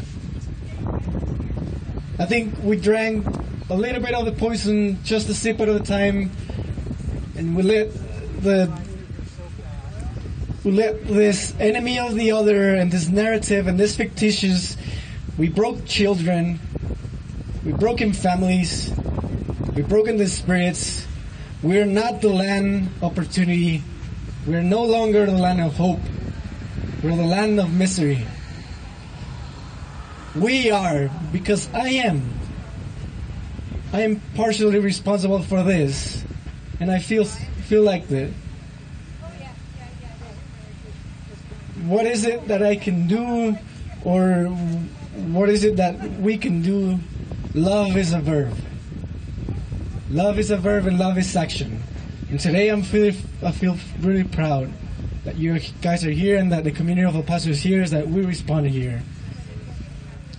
I think we drank a little bit of the poison, just a sip at a time, and we let this enemy of the other and this narrative and this fictitious, we broke children, we broken families, we broken the spirits. We're not the land of opportunity. We're no longer the land of hope. We're the land of misery. We are, because I am partially responsible for this, and I feel like that. What is it that I can do, or what is it that we can do? Love is a verb. Love is a verb and love is action. And today I feel really proud that you guys are here and that the community of El Paso is here, is that we respond here.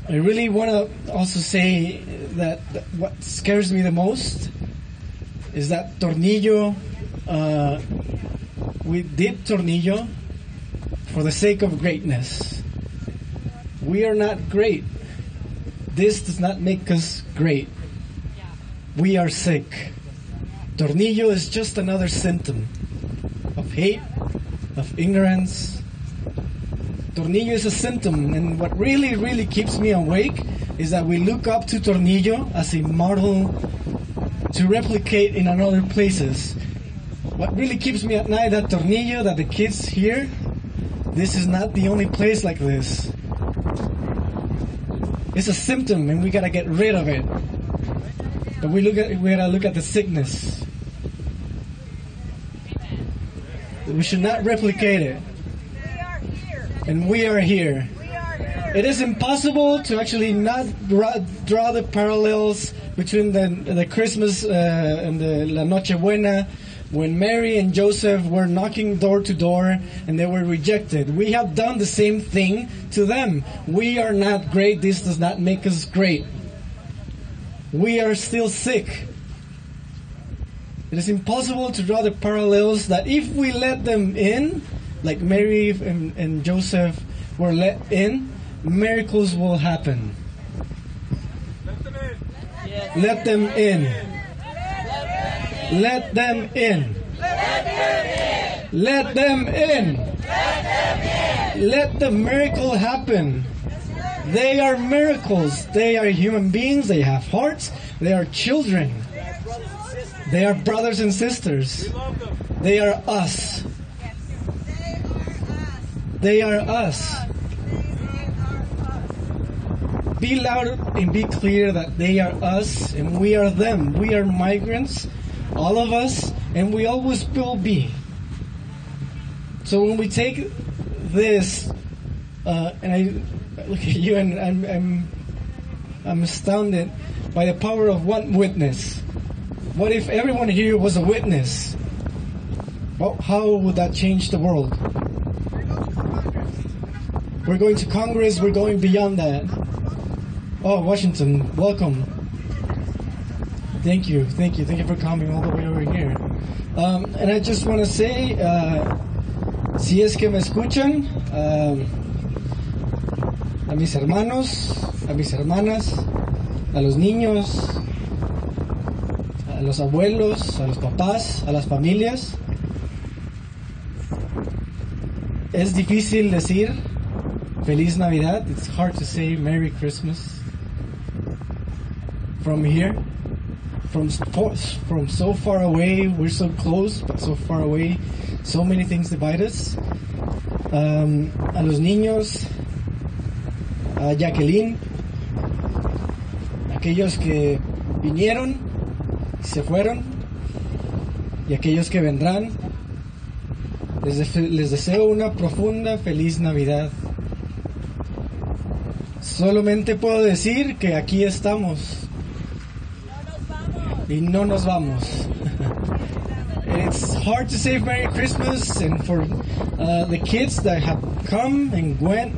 I really want to also say that what scares me the most is that Tornillo, we did Tornillo for the sake of greatness. We are not great. This does not make us great. We are sick. Tornillo is just another symptom of hate, of ignorance. Tornillo is a symptom, and what really keeps me awake is that we look up to Tornillo as a model to replicate in other places. What really keeps me at night, that Tornillo, that the kids here, this is not the only place like this. It's a symptom, and we gotta get rid of it. But we gotta look at the sickness. We should not replicate it. And we are here. It is impossible to actually not draw the parallels between the Christmas and the La Nochebuena, when Mary and Joseph were knocking door to door and they were rejected. We have done the same thing to them. We are not great. This does not make us great. We are still sick. It is impossible to draw the parallels that if we let them in, like Mary and Joseph were let in, miracles will happen. Let them in. Let them in. Let them in. Let the miracle happen. They are miracles. They are human beings. They have hearts. They are children. They are brothers and sisters. They are us. They are us. Be loud and be clear that they are us and we are them. We are migrants, all of us, and we always will be. So when we take this, and I look at you and I'm astounded by the power of one witness. What if everyone here was a witness? Well, how would that change the world? We're going to Congress. We're going beyond that. Oh, Washington, welcome. Thank you for coming all the way over here. And I just want to say, si es que me escuchan, a mis hermanos, a mis hermanas, a los niños, a los abuelos, a los papás, a las familias. Es difícil decir Feliz Navidad. It's hard to say Merry Christmas from here. From so far away, we're so close, but so far away, so many things divide us. A los niños, a Jacqueline, aquellos que vinieron y se fueron, y aquellos que vendrán, les deseo una profunda feliz Navidad. Solamente puedo decir que aquí estamos. Y no nos vamos. It's hard to say Merry Christmas, and for the kids that have come and went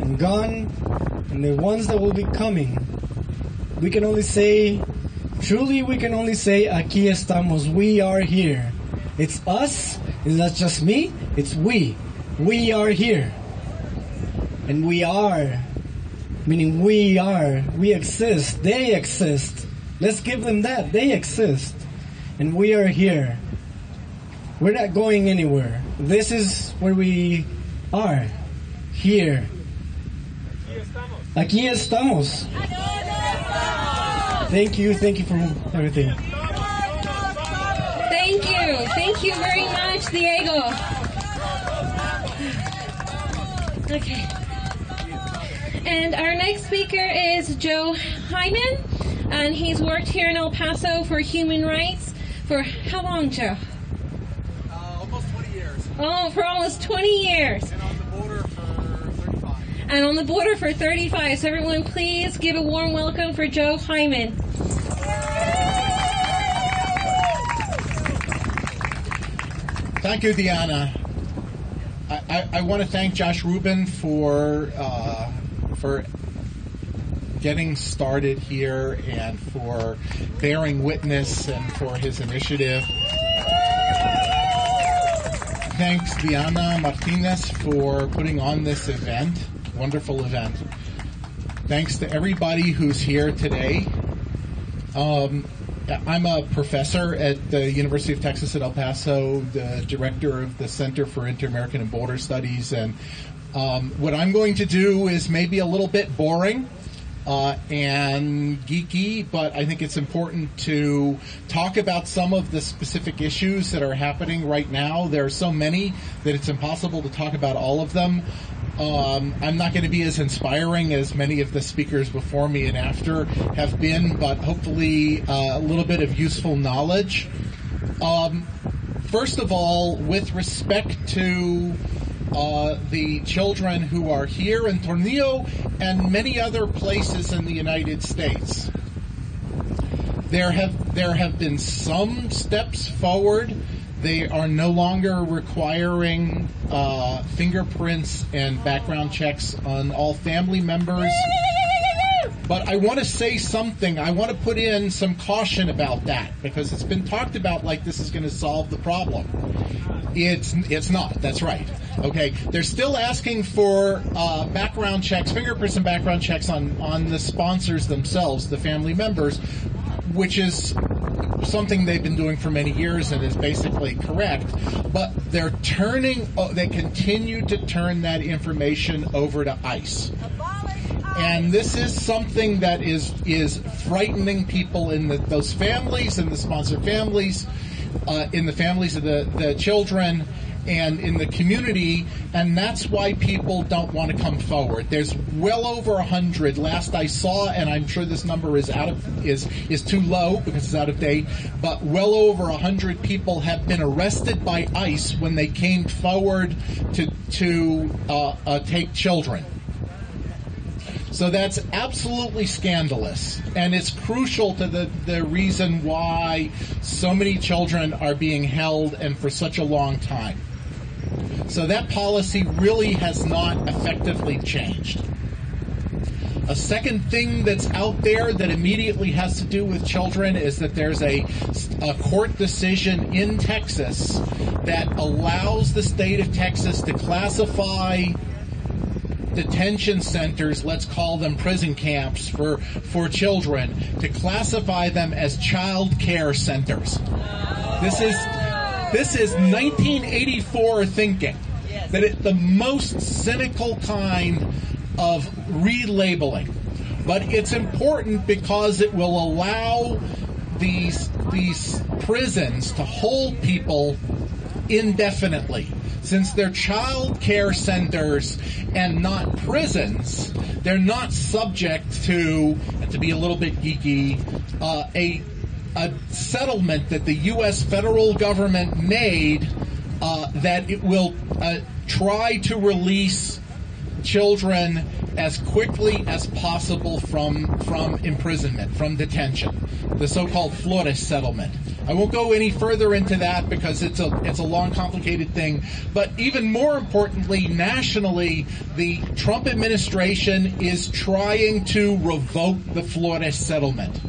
and gone, and the ones that will be coming, we can only say, truly we can only say, aquí estamos, we are here. It's us, it's not just me, it's we. We are here. And we are, meaning we are, we exist, they exist. Let's give them that. They exist. And we are here. We're not going anywhere. This is where we are. Here. Aquí estamos. Thank you for everything. Thank you very much, Diego. Okay. And our next speaker is Joe Hyman. And he's worked here in El Paso for human rights for how long, Joe? Almost 20 years. Oh, for almost 20 years. And on the border for 35. And on the border for 35. So everyone, please give a warm welcome for Joe Hyman. Thank you, Diana. I want to thank Josh Rubin for getting started here and for bearing witness and for his initiative. Thanks Diana Martinez for putting on this event, wonderful event. Thanks to everybody who's here today. I'm a professor at the University of Texas at El Paso, the director of the Center for Inter-American and Border Studies, and what I'm going to do is maybe a little bit boring and geeky, but I think it's important to talk about some of the specific issues that are happening right now. There are so many that it's impossible to talk about all of them. I'm not going to be as inspiring as many of the speakers before me and after have been, but hopefully a little bit of useful knowledge. First of all, with respect to the children who are here in Tornillo and many other places in the United States. There have been some steps forward. They are no longer requiring fingerprints and background checks on all family members. But I want to say something. I want to put in some caution about that because it's been talked about like this is going to solve the problem. It's not. That's right. Okay. They're still asking for background checks, fingerprints and background checks on the sponsors themselves, the family members, which is something they've been doing for many years and is basically correct. But they continue to turn that information over to ICE. And this is something that is frightening people in those families and the sponsor families, in the families of the children, and in the community, and that's why people don't want to come forward. There's well over 100 last I saw, and I'm sure this number is too low because it's out of date, but well over 100 people have been arrested by ICE when they came forward to take children. So that's absolutely scandalous, and it's crucial to the reason why so many children are being held and for such a long time. So that policy really has not effectively changed. A second thing that's out there that immediately has to do with children is that there's a court decision in Texas that allows the state of Texas to classify detention centers, let's call them prison camps for children, to classify them as child care centers. This is 1984 thinking. That it's the most cynical kind of relabeling. But it's important because it will allow these prisons to hold people indefinitely. Since they're child care centers and not prisons, they're not subject to, and to be a little bit geeky, a settlement that the U.S. federal government made that it will try to release children as quickly as possible from imprisonment, from detention, the so-called Flores settlement. I won't go any further into that because it's a long, complicated thing. But even more importantly, nationally, the Trump administration is trying to revoke the Flores settlement.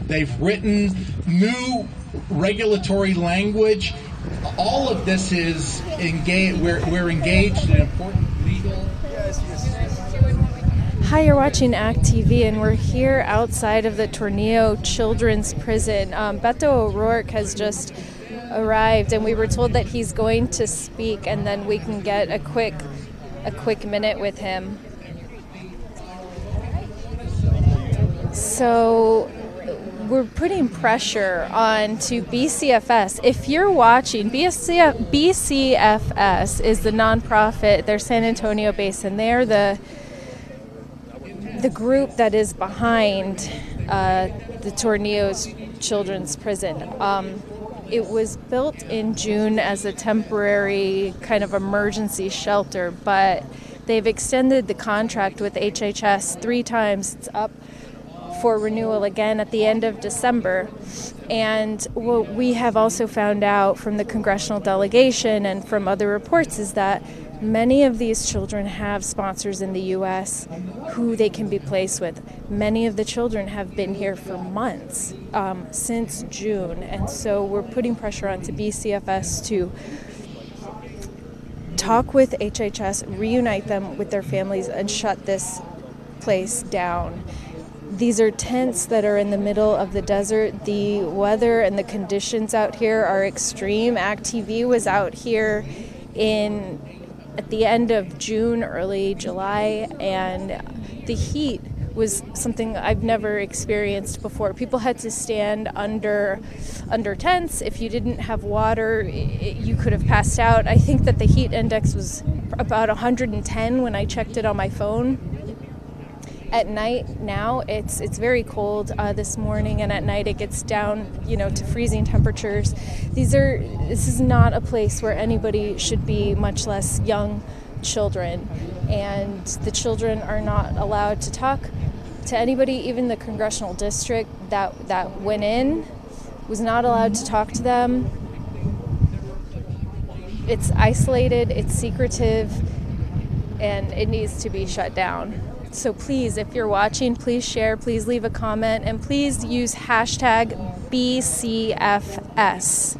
They've written new regulatory language. All of this is engaged. We're engaged in important legal. Hi, you're watching ACT TV, and we're here outside of the Tornillo Children's Prison. Beto O'Rourke has just arrived, and we were told that he's going to speak, and then we can get a quick minute with him. So we're putting pressure on to BCFS. If you're watching, BCFS is the nonprofit. They're San Antonio based, and they're the group that is behind the Tornillo's Children's Prison. It was built in June as a temporary kind of emergency shelter, but they've extended the contract with HHS 3 times. It's up for renewal again at the end of December. And what we have also found out from the congressional delegation and from other reports is that many of these children have sponsors in the U.S. who they can be placed with. Many of the children have been here for months, since June. And so we're putting pressure onto BCFS to talk with HHS, reunite them with their families, and shut this place down. These are tents that are in the middle of the desert. The weather and the conditions out here are extreme. ACT TV was out here at the end of June, early July, and the heat was something I've never experienced before. People had to stand under tents. If you didn't have water, you could have passed out. I think that the heat index was about 110 when I checked it on my phone. At night now, it's very cold this morning, and at night it gets down, to freezing temperatures. This is not a place where anybody should be, much less young children. And the children are not allowed to talk to anybody. Even the congressional district that went in was not allowed to talk to them. It's isolated, it's secretive, and it needs to be shut down. So please, if you're watching, please share, please leave a comment, and please use hashtag BCFS.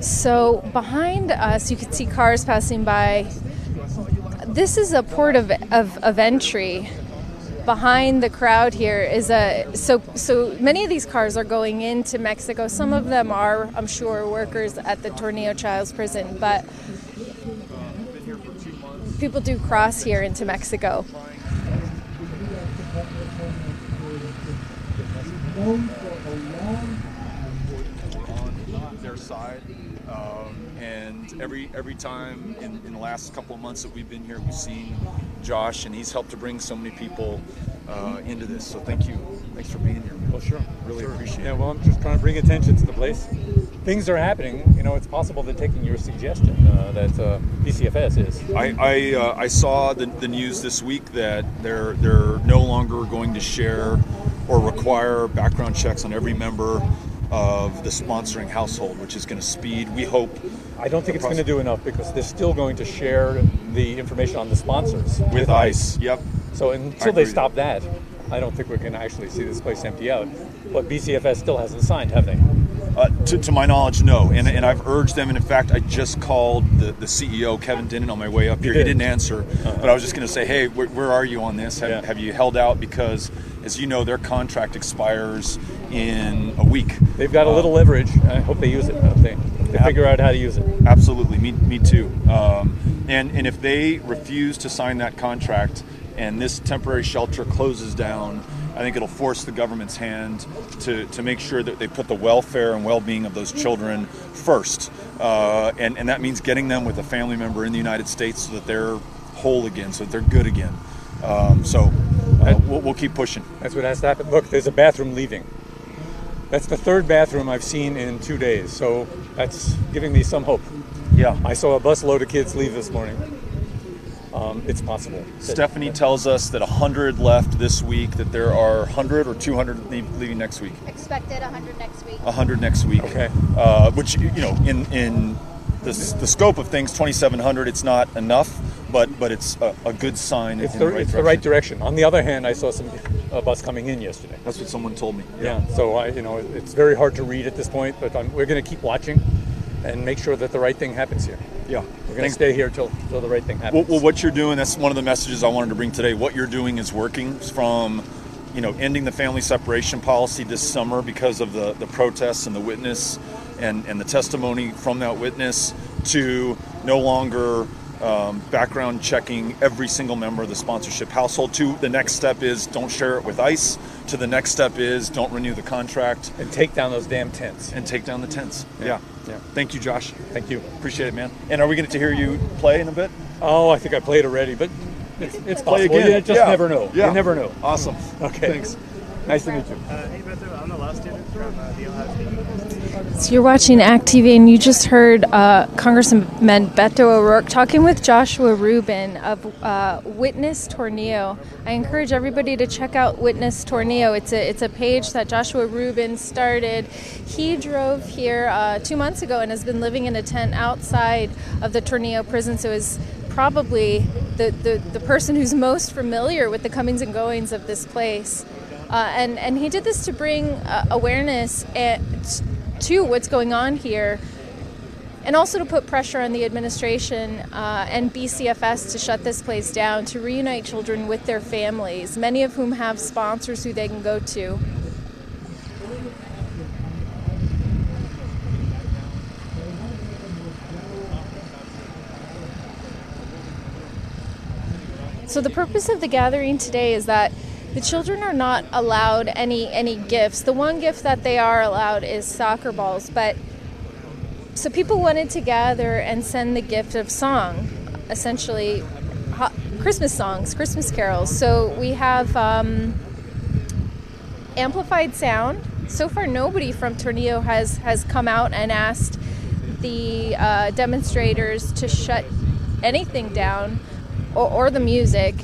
So behind us, you can see cars passing by. This is a port of entry. Behind the crowd here is so many of these cars are going into Mexico. Some of them are, I'm sure, workers at the Tornillo Child's Prison, but people do cross here into Mexico. On their side, and And every time in the last couple of months that we've been here, we've seen Josh, and he's helped to bring so many people into this. So thank you. Thanks for being here. Well, sure. Really appreciate it. Yeah, well, I'm just trying to bring attention to the place. Things are happening. You know, it's possible they're taking your suggestion that BCFS is. I saw the news this week that they're no longer going to share or require background checks on every member of the sponsoring household, which is going to speed, we hope. I don't think it's going to do enough because they're still going to share the information on the sponsors with ICE. Yep. So until they stop that, I don't think we're going to actually see this place empty out. But BCFS still hasn't signed, have they? To my knowledge, no. And I've urged them, and in fact, I just called the CEO, Kevin Dinnan, on my way up here. He didn't answer, but I was just going to say, hey, where are you on this? Have you held out? Because, as you know, their contract expires in a week. They've got a little leverage. I hope they use it. They figure out how to use it. Absolutely. Me too. And if they refuse to sign that contract and this temporary shelter closes down, I think it'll force the government's hand to make sure that they put the welfare and well-being of those children first. And that means getting them with a family member in the United States so that they're whole again, so that they're good again. We'll keep pushing. That's what has to happen. Look, there's a bathroom leaving. That's the third bathroom I've seen in 2 days, so that's giving me some hope. Yeah. I saw a busload of kids leave this morning. It's possible. Stephanie tells us that 100 left this week, that there are 100 or 200 leaving next week. Expected 100 next week. 100 next week. Okay. Which, you know, in the scope of things, 2,700, it's not enough, but it's a good sign. It's the right direction. On the other hand, I saw a bus coming in yesterday. That's what someone told me. Yeah. So it's very hard to read at this point, but we're going to keep watching and make sure that the right thing happens here. Yeah. We're going to stay here till the right thing happens. Well, what you're doing, that's one of the messages I wanted to bring today. What you're doing is working, from ending the family separation policy this summer because of the protests and the witness and the testimony from that witness, to no longer background checking every single member of the sponsorship household, to the next step is don't share it with ICE, to the next step is don't renew the contract. And take down those damn tents. And take down the tents. Yeah. Thank you, Josh. Thank you. Appreciate it, man. And are we going to hear you play in a bit? Oh, I think I played already, but it's Play possible. again. You just never know. Yeah. You never know. Awesome. Okay. Thanks. Nice to meet you. Hey, Beto, I'm the law student from the Ohio State. So you're watching ACT TV, and you just heard Congressman Beto O'Rourke talking with Joshua Rubin of Witness Tornillo. I encourage everybody to check out Witness Tornillo. It's a page that Joshua Rubin started. He drove here 2 months ago and has been living in a tent outside of the Tornillo prison, so is probably the person who's most familiar with the comings and goings of this place. And he did this to bring awareness to what's going on here, and also to put pressure on the administration and BCFS to shut this place down, to reunite children with their families, many of whom have sponsors who they can go to. So the purpose of the gathering today is that the children are not allowed any gifts. The one gift that they are allowed is soccer balls. But so people wanted to gather and send the gift of song, essentially Christmas songs, Christmas carols. So we have amplified sound. So far, nobody from Tornillo has come out and asked the demonstrators to shut anything down or the music.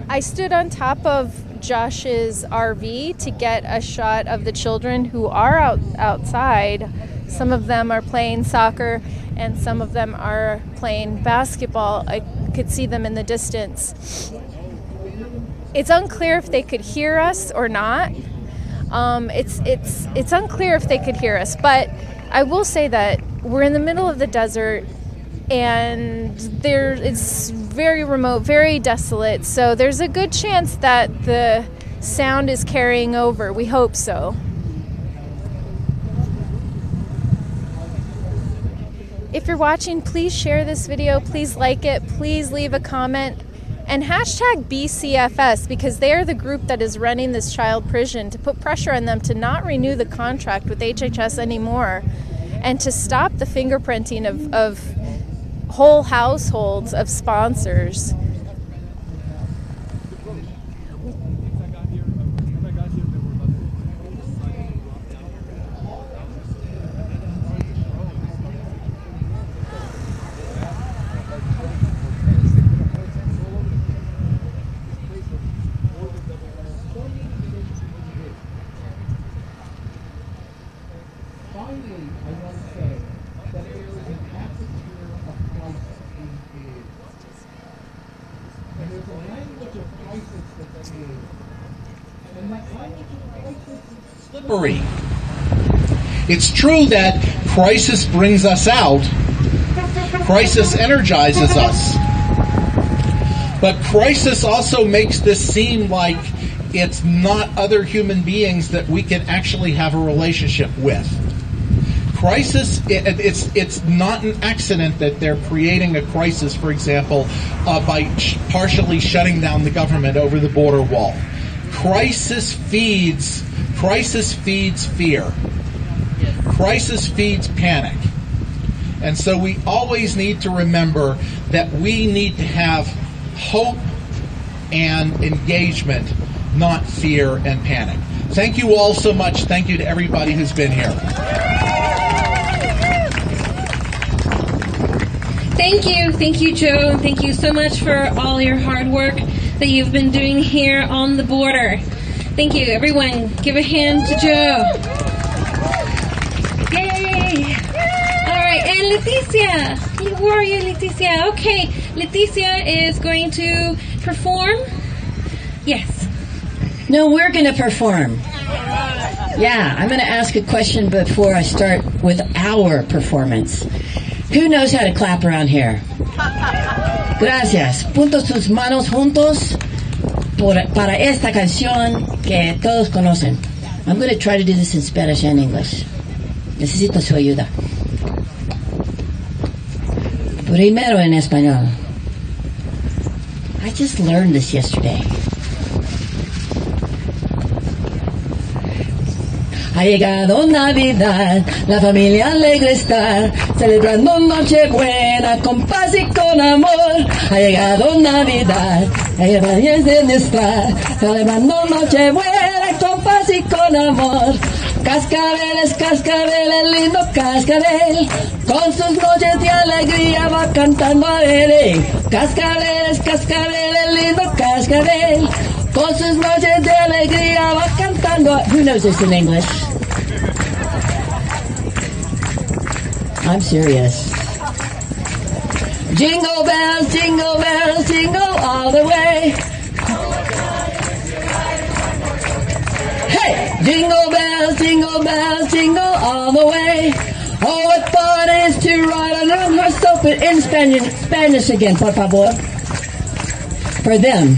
I stood on top of Josh's RV to get a shot of the children who are outside. Some of them are playing soccer and some of them are playing basketball. I could see them in the distance. It's unclear if they could hear us or not. It's unclear if they could hear us, but I will say that we're in the middle of the desert, and it's very remote, very desolate, so there's a good chance that the sound is carrying over. We hope so. If you're watching, please share this video, please like it, please leave a comment, and hashtag BCFS, because they are the group that is running this child prison, to put pressure on them to not renew the contract with HHS anymore. and to stop the fingerprinting of whole households of sponsors. Slippery. It's true that crisis brings us out. Crisis energizes us. But crisis also makes this seem like it's not other human beings that we can actually have a relationship with. Crisis, it's not an accident that they're creating a crisis, for example, by partially shutting down the government over the border wall. Crisis feeds fear. Crisis feeds panic. And so we always need to remember that we need to have hope and engagement, not fear and panic. Thank you all so much. Thank you to everybody who's been here. Thank you, Joe, and thank you so much for all your hard work that you've been doing here on the border. Thank you, everyone. Give a hand to Joe. Yay! All right, and Leticia. Where are you, Leticia? Okay, Leticia is going to perform. Yes. No, we're going to perform. Yeah, I'm going to ask a question before I start with our performance. Who knows how to clap around here? Gracias. Punto sus manos juntos para esta canción que todos conocen. I'm going to try to do this in Spanish and English. Necesito su ayuda. Primero en español. I just learned this yesterday. Ha llegado Navidad, la familia alegre está, celebrando Nochebuena con paz y con amor. Ha llegado Navidad, la familia está, celebrando Nochebuena con paz y con amor. Cascabeles, cascabeles, lindo cascabel, con sus noches de alegría va cantando a él. Cascabeles, cascabeles, lindo cascabel, con sus noches de alegría va cantando. Who knows this in English? I'm serious. Jingle bells, jingle all the way. Hey! Jingle bells, jingle all the way. Oh, what fun it is to ride on a horse open in Spanish again, por favor. For them.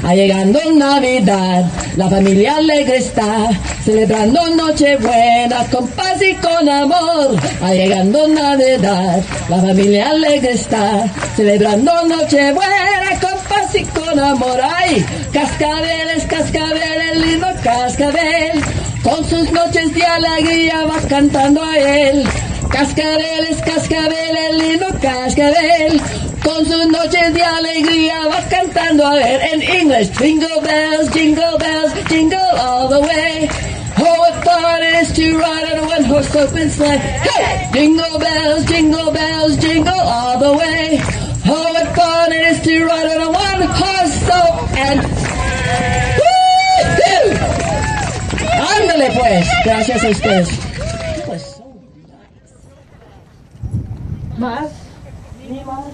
Ha llegando Navidad, la familia alegre está, celebrando Nochebuena con paz y con amor. Ha llegando Navidad, la familia alegre está, celebrando Nochebuena con paz y con amor. ¡Ay! Cascabeles, cascabeles, lindo cascabel, con sus noches de alegría va cantando a él. Cascabeles, cascabeles, lindo cascabel, con sus noches de alegría va cantando a ver. En English, jingle bells, jingle all the way. Oh, what fun it is to ride on a one-horse open sleigh. Hey! Jingle bells, jingle all the way. Oh, what fun it is to ride on a one-horse open. ¡Woo! Ándale pues, gracias a ustedes. Más, ni más.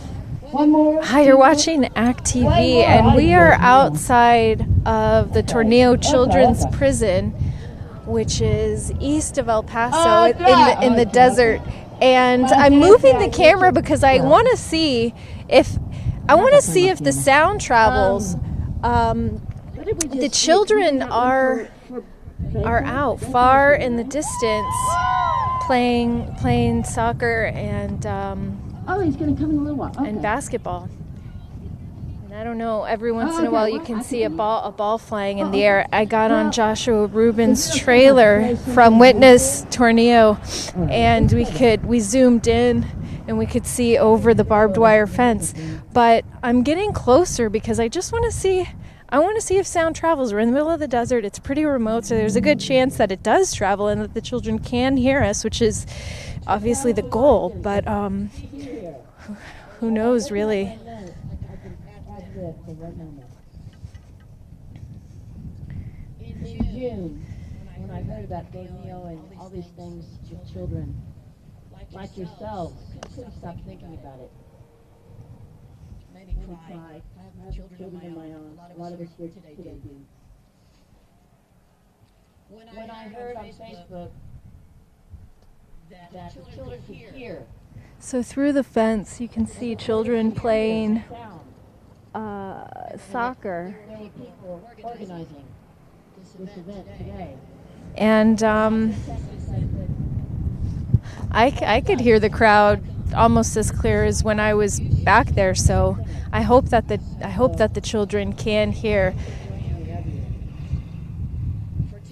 Hi, you're watching Act TV, and we are outside of the Tornillo Children's Prison, which is east of El Paso in the desert. And I'm moving the camera because I want to see if the sound travels. The children are out far in the distance playing soccer and oh, he's going to come in a little while. Okay. And basketball. And I don't know, every once in a while you can see a ball flying in the air. I got on Joshua Rubin's trailer from Witness Tornillo, and we zoomed in and we could see over the barbed wire fence. But I'm getting closer because I just want to see if sound travels. We're in the middle of the desert. It's pretty remote, so there's a good chance that it does travel and that the children can hear us, which is obviously the goal. But who knows, really? In June, when I heard about Tornillo and all these things with children, like yourselves, I couldn't stop thinking about it. Made me cry. I have children in my arms. A lot of us here today do. When I heard on Facebook that the children could hear. So through the fence, you can see children playing soccer. There were people organizing this event today. And I could hear the crowd almost as clear as when I was back there. So I hope that the children can hear.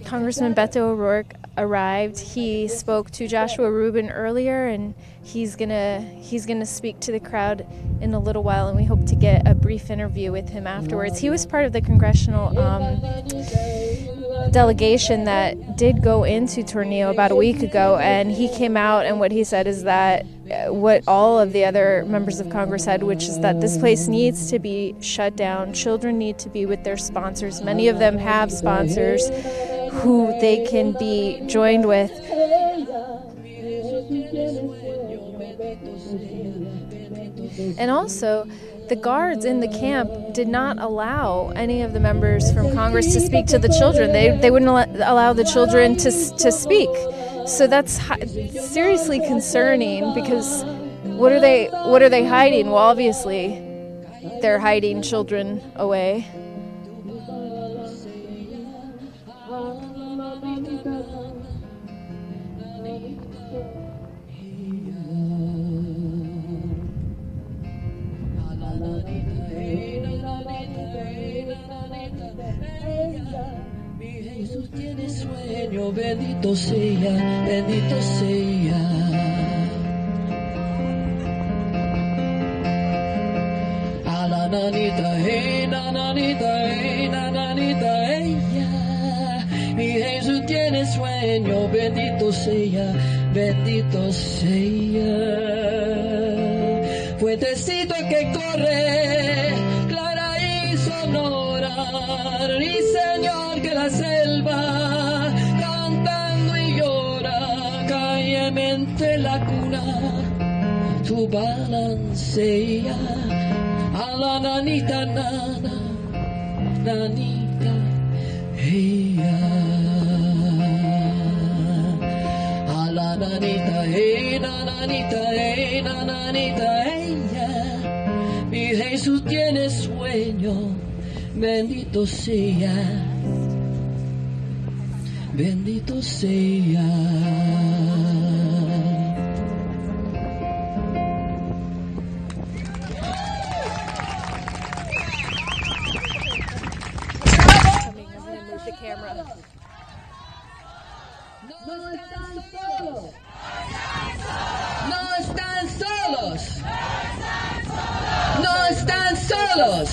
Congressman Beto O'Rourke arrived. He spoke to Joshua Rubin earlier, and he's gonna speak to the crowd in a little while, and we hope to get a brief interview with him afterwards. He was part of the congressional delegation that did go into Tornillo about a week ago, and he came out, and what he said is that what all of the other members of Congress said, which is that this place needs to be shut down. Children need to be with their sponsors. Many of them have sponsors who they can be joined with. And also, the guards in the camp did not allow any of the members from Congress to speak to the children. They wouldn't allow the children to speak. So that's seriously concerning, because what are they hiding? Well, obviously, they're hiding children away. Bendito sea, bendito sea. A la nanita, hey, nananita, ella. Mi Jesús tiene sueño, bendito sea, bendito sea. Fuentecito que corre, clara y sonora, y Señor que la selva entre la cuna tu balancea. A la nanita, nanita, ella. A la nanita, nananita, ella. Mi Jesús tiene sueño, bendito sea, bendito sea. No están solos. No están solos. No están solos.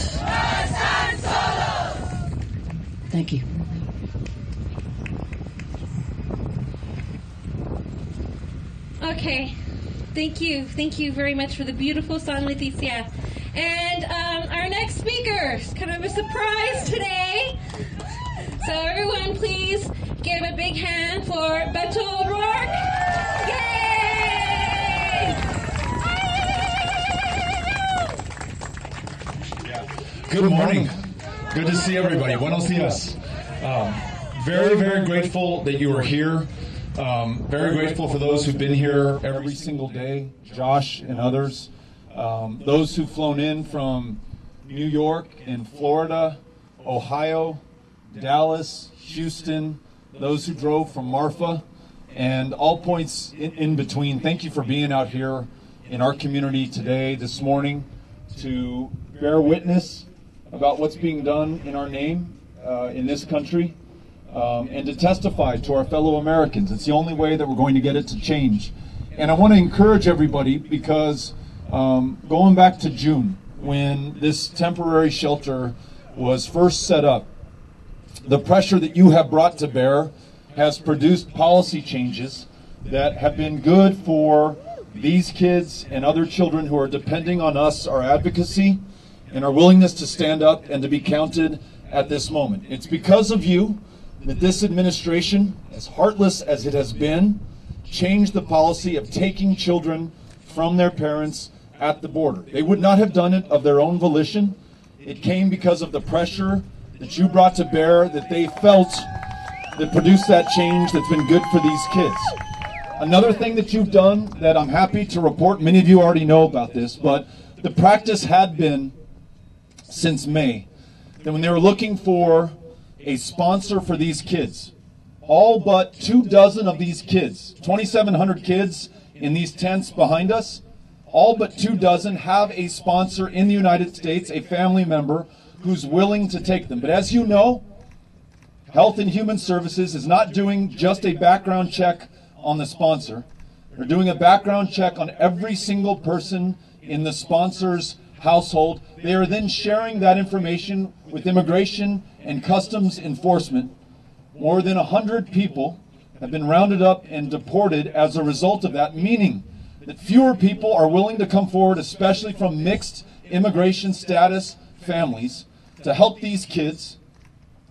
Thank you. Okay, thank you very much for the beautiful song, Leticia. And our next speaker is kind of a surprise today. So everyone, please give a big hand for Beto O'Rourke. Yay! Good morning. Good to see everybody. Buenos dias. Very, very grateful that you are here. Very grateful for those who've been here every single day, Josh and others. Those who've flown in from New York and Florida, Ohio, Dallas, Houston, those who drove from Marfa, and all points in between. Thank you for being out here in our community today, this morning, to bear witness about what's being done in our name in this country, and to testify to our fellow Americans. It's the only way that we're going to get it to change. And I want to encourage everybody, because going back to June, when this temporary shelter was first set up, the pressure that you have brought to bear has produced policy changes that have been good for these kids and other children who are depending on us, our advocacy, and our willingness to stand up and to be counted at this moment. It's because of you that this administration, as heartless as it has been, changed the policy of taking children from their parents at the border. They would not have done it of their own volition. It came because of the pressure that you brought to bear, that they felt, that produced that change that's been good for these kids. Another thing that you've done that I'm happy to report, many of you already know about this, but the practice had been since May, that when they were looking for a sponsor for these kids, all but 24 of these kids, 2,700 kids in these tents behind us, all but 24 have a sponsor in the United States, a family member who's willing to take them. But as you know, Health and Human Services is not doing just a background check on the sponsor. They're doing a background check on every single person in the sponsor's household. They are then sharing that information with Immigration and Customs Enforcement. More than 100 people have been rounded up and deported as a result of that, meaning that fewer people are willing to come forward, especially from mixed immigration status families, to help these kids,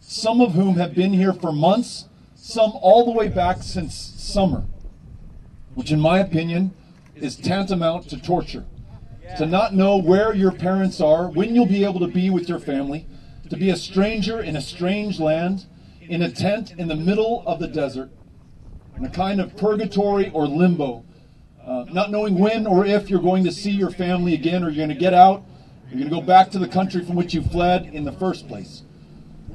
some of whom have been here for months, some all the way back since summer, which in my opinion is tantamount to torture. To not know where your parents are, when you'll be able to be with your family, to be a stranger in a strange land, in a tent in the middle of the desert, in a kind of purgatory or limbo, not knowing when or if you're going to see your family again, or you're going to get out, you're going to go back to the country from which you fled in the first place.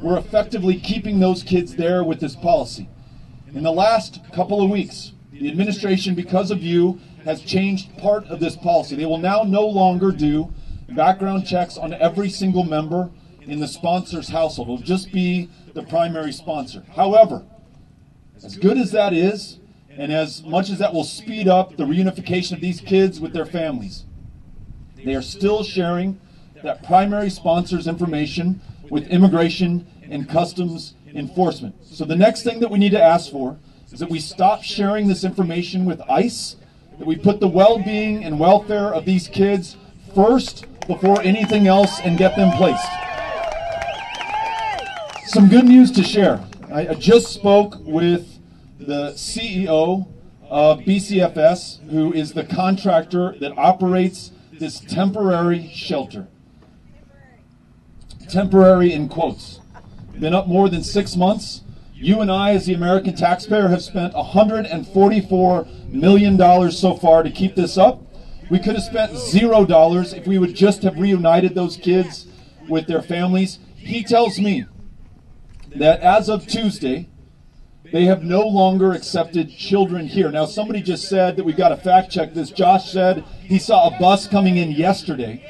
We're effectively keeping those kids there with this policy. In the last couple of weeks, the administration, because of you, has changed part of this policy. They will now no longer do background checks on every single member in the sponsor's household. It will just be the primary sponsor. However, as good as that is, and as much as that will speed up the reunification of these kids with their families, they are still sharing that primary sponsor's information with Immigration and Customs Enforcement. So the next thing that we need to ask for is that we stop sharing this information with ICE, that we put the well-being and welfare of these kids first before anything else and get them placed. Some good news to share. I just spoke with the CEO of BCFS, who is the contractor that operates this temporary shelter. Temporary in quotes. Been up more than 6 months. You and I, as the American taxpayer, have spent $144 million so far to keep this up. We could have spent $0 if we would just have reunited those kids with their families. He tells me that as of Tuesday, they have no longer accepted children here. Now, somebody just said that we've got to fact check this. Josh said he saw a bus coming in yesterday.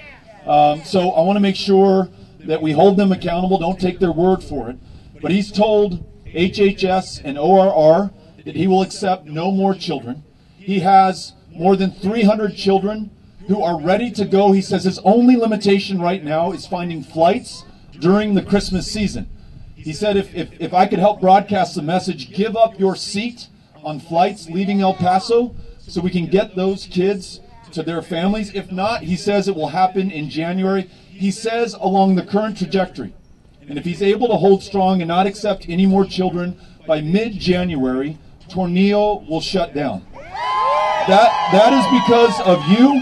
So I want to make sure that we hold them accountable, don't take their word for it. But he's told HHS and ORR that he will accept no more children. He has more than 300 children who are ready to go. He says his only limitation right now is finding flights during the Christmas season. He said if I could help broadcast the message, give up your seat on flights leaving El Paso so we can get those kids to their families. If not, he says it will happen in January. He says along the current trajectory, and if he's able to hold strong and not accept any more children, by mid-January, Tornillo will shut down. That is because of you,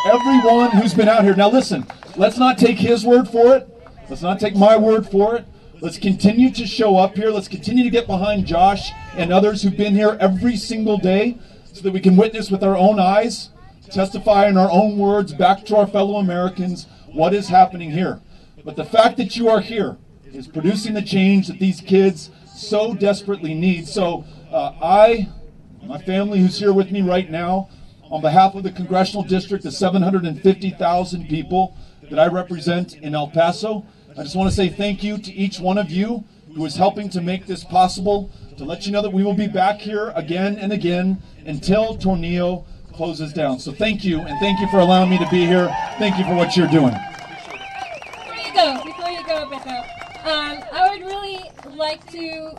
everyone who's been out here. Now listen, let's not take his word for it. Let's not take my word for it. Let's continue to show up here. Let's continue to get behind Josh and others who've been here every single day so that we can witness with our own eyes, testify in our own words back to our fellow Americans what is happening here. But the fact that you are here is producing the change that these kids so desperately need. So my family who's here with me right now, on behalf of the congressional district, the 750,000 people that I represent in El Paso, I just want to say thank you to each one of you who is helping to make this possible, to let you know that we will be back here again and again until Tornillo closes down. So thank you, and thank you for allowing me to be here. Thank you for what you're doing. Before you go, Beto, I would really like to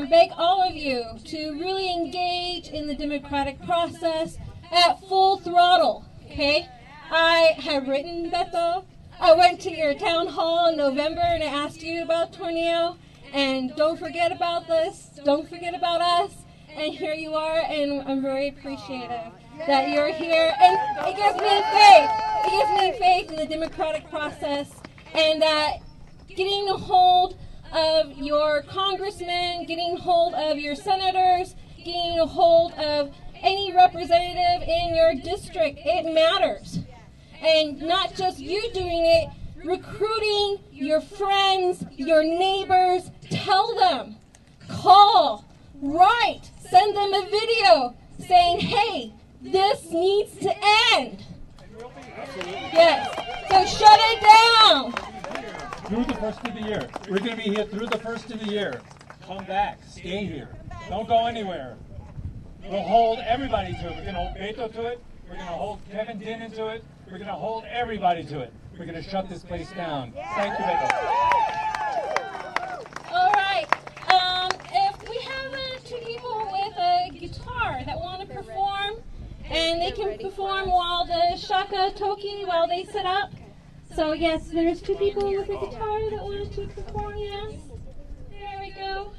beg all of you to really engage in the democratic process at full throttle, okay? I have written, Beto. I went to your town hall in November and I asked you about Tornillo, and don't forget about this, don't forget about us, and here you are, and I'm very appreciative that you're here, and it gives me faith in the democratic process, and that getting a hold of your congressmen, getting hold of your senators, getting a hold of any representative in your district, it matters. And not just you doing it, recruiting your friends, your neighbors, tell them, call, write, send them a video saying, hey, this needs to end. Yes, so shut it down. Through the first of the year. We're going to be here through the first of the year. Come back, stay here. Don't go anywhere. We'll hold everybody to it. We're going to hold Beto to it. We're going to hold Kevin Dinnan to it. We're going to hold everybody to it. We're going to shut this place down. Thank you, Beto. All right. If we have two people with a guitar that want to perform, and they can perform while the shaka toki, while they sit up. So yes, there's two people with a guitar that want to perform, yes. There we go.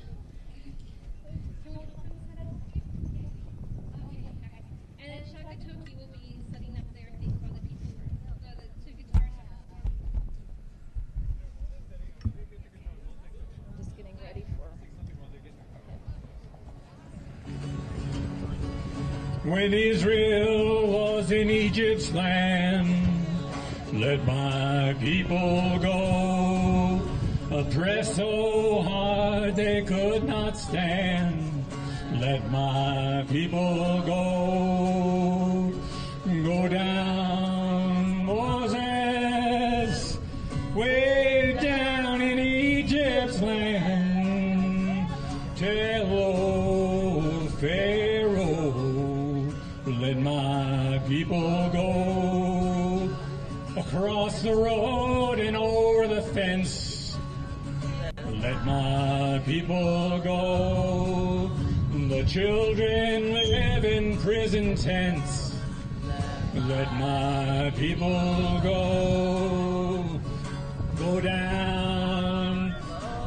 When Israel was in Egypt's land, let my people go. Oppressed so hard they could not stand. Let my people go. Go down, Moses, way down in Egypt's land. Tell old Pharaoh, let my people go. Across the road and over the fence, let my people go. The children live in prison tents, let my people go. Go down,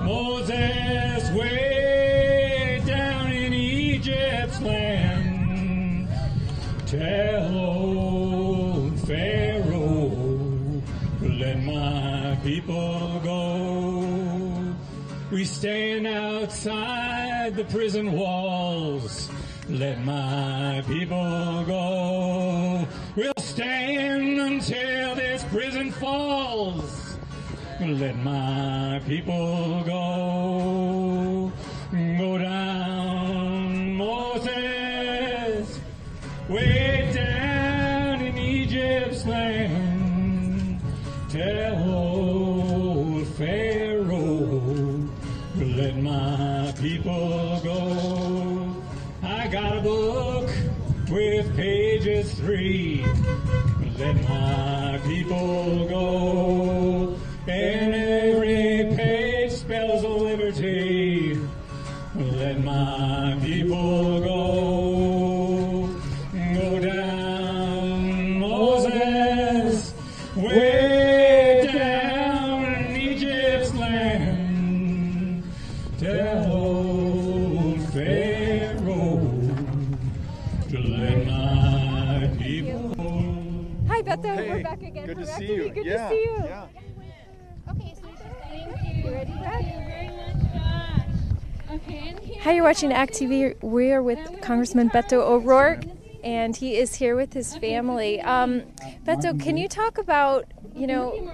Moses, way down in Egypt's land. Tell old Pharaoh, let my people go. We stand outside the prison walls, let my people go. We'll stand until this prison falls, let my people go. Go down, Moses, way down in Egypt's land. Tell old Pharaoh, let my people go. I got a book with pages 3. Let my people go. And every page spells liberty. Let my people go. Go down, Moses, way down in Egypt's land. Tell old Pharaoh to let my people go. Hi, Beto. Hey, we're back again. good to We're see back you. Good Yeah, to see you. yeah. Okay, so thank you. Thank you very much, Josh. Okay, and here Hi, you're watching Act TV. We're with Congressman Beto O'Rourke, and he is here with his family. Beto, can you talk about,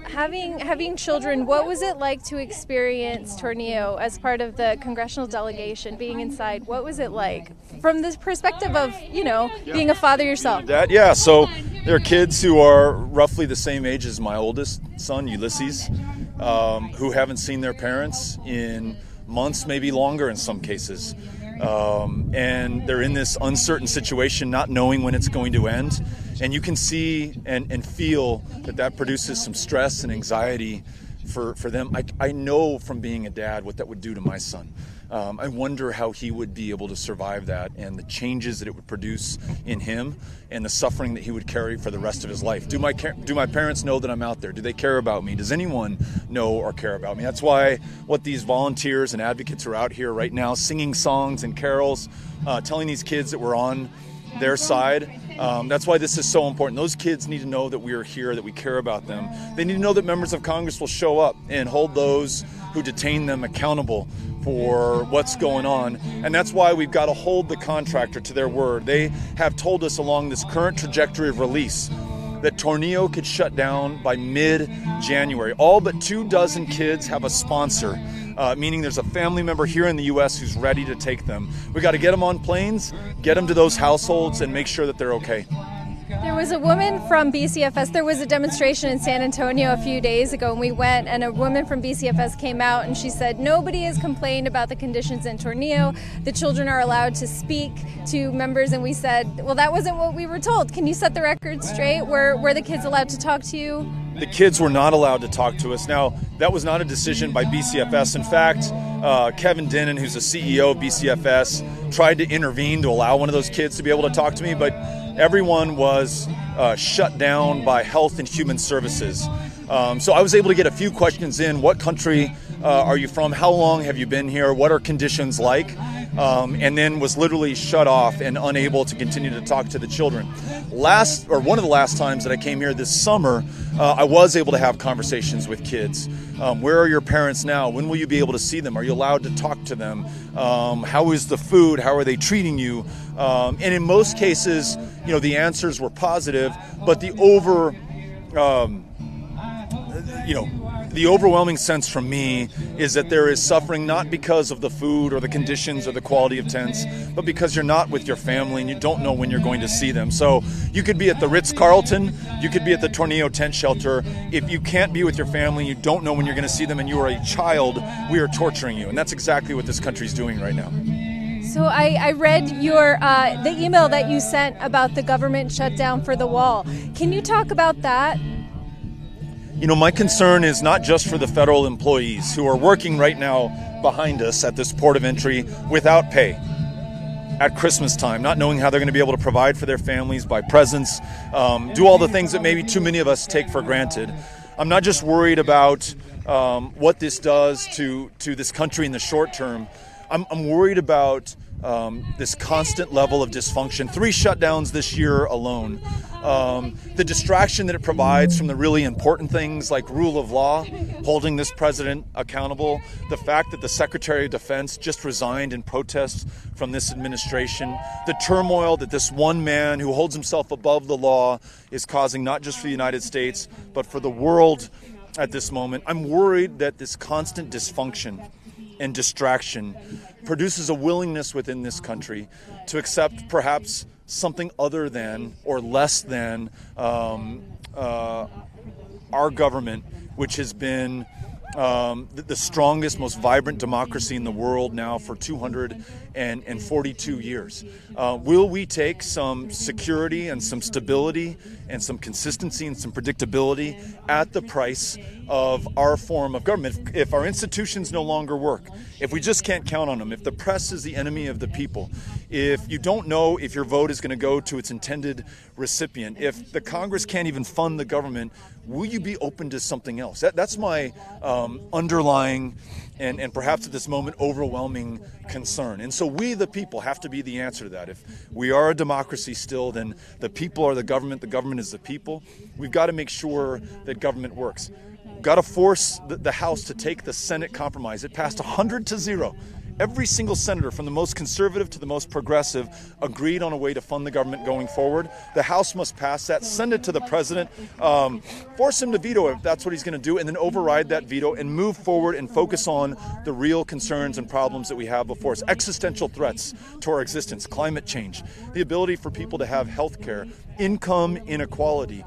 having children? What was it like to experience Tornillo as part of the congressional delegation, being inside? What was it like from the perspective of, being a father yourself? Dad, yeah. So there are kids who are roughly the same age as my oldest son, Ulysses. who haven't seen their parents in months, maybe longer in some cases. And they're in this uncertain situation, not knowing when it's going to end. And you can see and feel that produces some stress and anxiety for them. I know from being a dad what that would do to my son. I wonder how he would be able to survive that and the changes that it would produce in him and the suffering that he would carry for the rest of his life. Do my parents know that I'm out there? Do they care about me? Does anyone know or care about me? That's why what these volunteers and advocates are out here right now singing songs and carols, telling these kids that we're on their side. That's why this is so important. Those kids need to know that we are here, that we care about them. They need to know that members of Congress will show up and hold those who detain them accountable for what's going on. And that's why we've got to hold the contractor to their word. They have told us along this current trajectory of release that Tornillo could shut down by mid-January. All but 24 kids have a sponsor, meaning there's a family member here in the U.S. who's ready to take them. We got to get them on planes, get them to those households, and make sure that they're okay. There was a woman from BCFS. There was a demonstration in San Antonio a few days ago, and we went, and a woman from BCFS came out, and she said, nobody has complained about the conditions in Tornillo. The children are allowed to speak to members, and we said, well, that wasn't what we were told. Can you set the record straight? Were the kids allowed to talk to you? The kids were not allowed to talk to us. Now, that was not a decision by BCFS. In fact, Kevin Dennen, who's the CEO of BCFS, tried to intervene to allow one of those kids to be able to talk to me, but everyone was shut down by Health and Human Services. So I was able to get a few questions in. What country are you from? How long have you been here? What are conditions like? And then was literally shut off and unable to continue to talk to the children. One of the last times that I came here this summer, I was able to have conversations with kids. Where are your parents now? When will you be able to see them? Are you allowed to talk to them? How is the food? How are they treating you? And in most cases, the answers were positive, but the overwhelming sense from me is that there is suffering not because of the food or the conditions or the quality of tents, but because you're not with your family and you don't know when you're going to see them. So you could be at the Ritz-Carlton, you could be at the Tornillo tent shelter. If you can't be with your family, you don't know when you're going to see them, and you are a child, we are torturing you. And that's exactly what this country is doing right now. So I read the email that you sent about the government shutdown for the wall. Can you talk about that? My concern is not just for the federal employees who are working right now behind us at this port of entry without pay at Christmas time, not knowing how they're going to be able to provide for their families, buy presents, do all the things that maybe too many of us take for granted. I'm not just worried about what this does to this country in the short term. I'm worried about this constant level of dysfunction. 3 shutdowns this year alone. The distraction that it provides from the really important things like rule of law, holding this president accountable, the fact that the Secretary of Defense just resigned in protest from this administration, the turmoil that this one man who holds himself above the law is causing not just for the United States, but for the world at this moment. I'm worried that this constant dysfunction and distraction produces a willingness within this country to accept perhaps something other than or less than our government, which has been the strongest, most vibrant democracy in the world now for 242 years. Will we take some security and some stability and some consistency and some predictability at the price of our form of government? If our institutions no longer work, if we just can't count on them, if the press is the enemy of the people, if you don't know if your vote is going to go to its intended recipient, if the Congress can't even fund the government, will you be open to something else? That's my underlying and perhaps at this moment overwhelming concern. And so we, the people, have to be the answer to that. If we are a democracy still, then the people are the government is the people. We've got to make sure that government works. We've got to force the House to take the Senate compromise. It passed 100-0. Every single senator, from the most conservative to the most progressive, agreed on a way to fund the government going forward. The House must pass that, send it to the president, force him to veto it if that's what he's going to do, and then override that veto and move forward and focus on the real concerns and problems that we have before us. Existential threats to our existence, climate change, the ability for people to have health care, income inequality,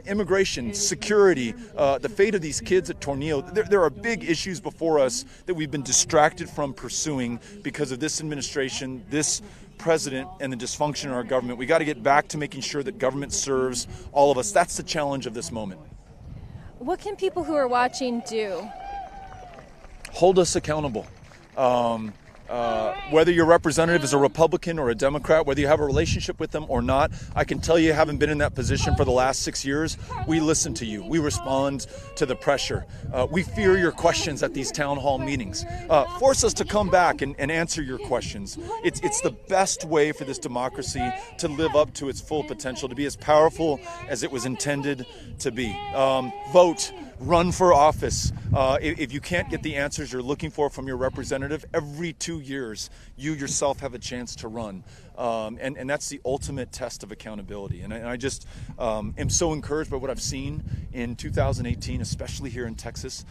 immigration, security, the fate of these kids at Tornillo. There are big issues before us that we've been distracted from pursuing because of this administration, this president, and the dysfunction in our government. We got to get back to making sure that government serves all of us. That's the challenge of this moment. What can people who are watching do? Hold us accountable. Whether your representative is a Republican or a Democrat, whether you have a relationship with them or not, I can tell you, having been in that position for the last 6 years, we listen to you. We respond to the pressure. We fear your questions at these town hall meetings. Force us to come back and answer your questions. It's the best way for this democracy to live up to its full potential, to be as powerful as it was intended to be. Vote. Run for office. If you can't get the answers you're looking for from your representative, every 2 years, you yourself have a chance to run. And that's the ultimate test of accountability. And I just am so encouraged by what I've seen in 2018, especially here in Texas.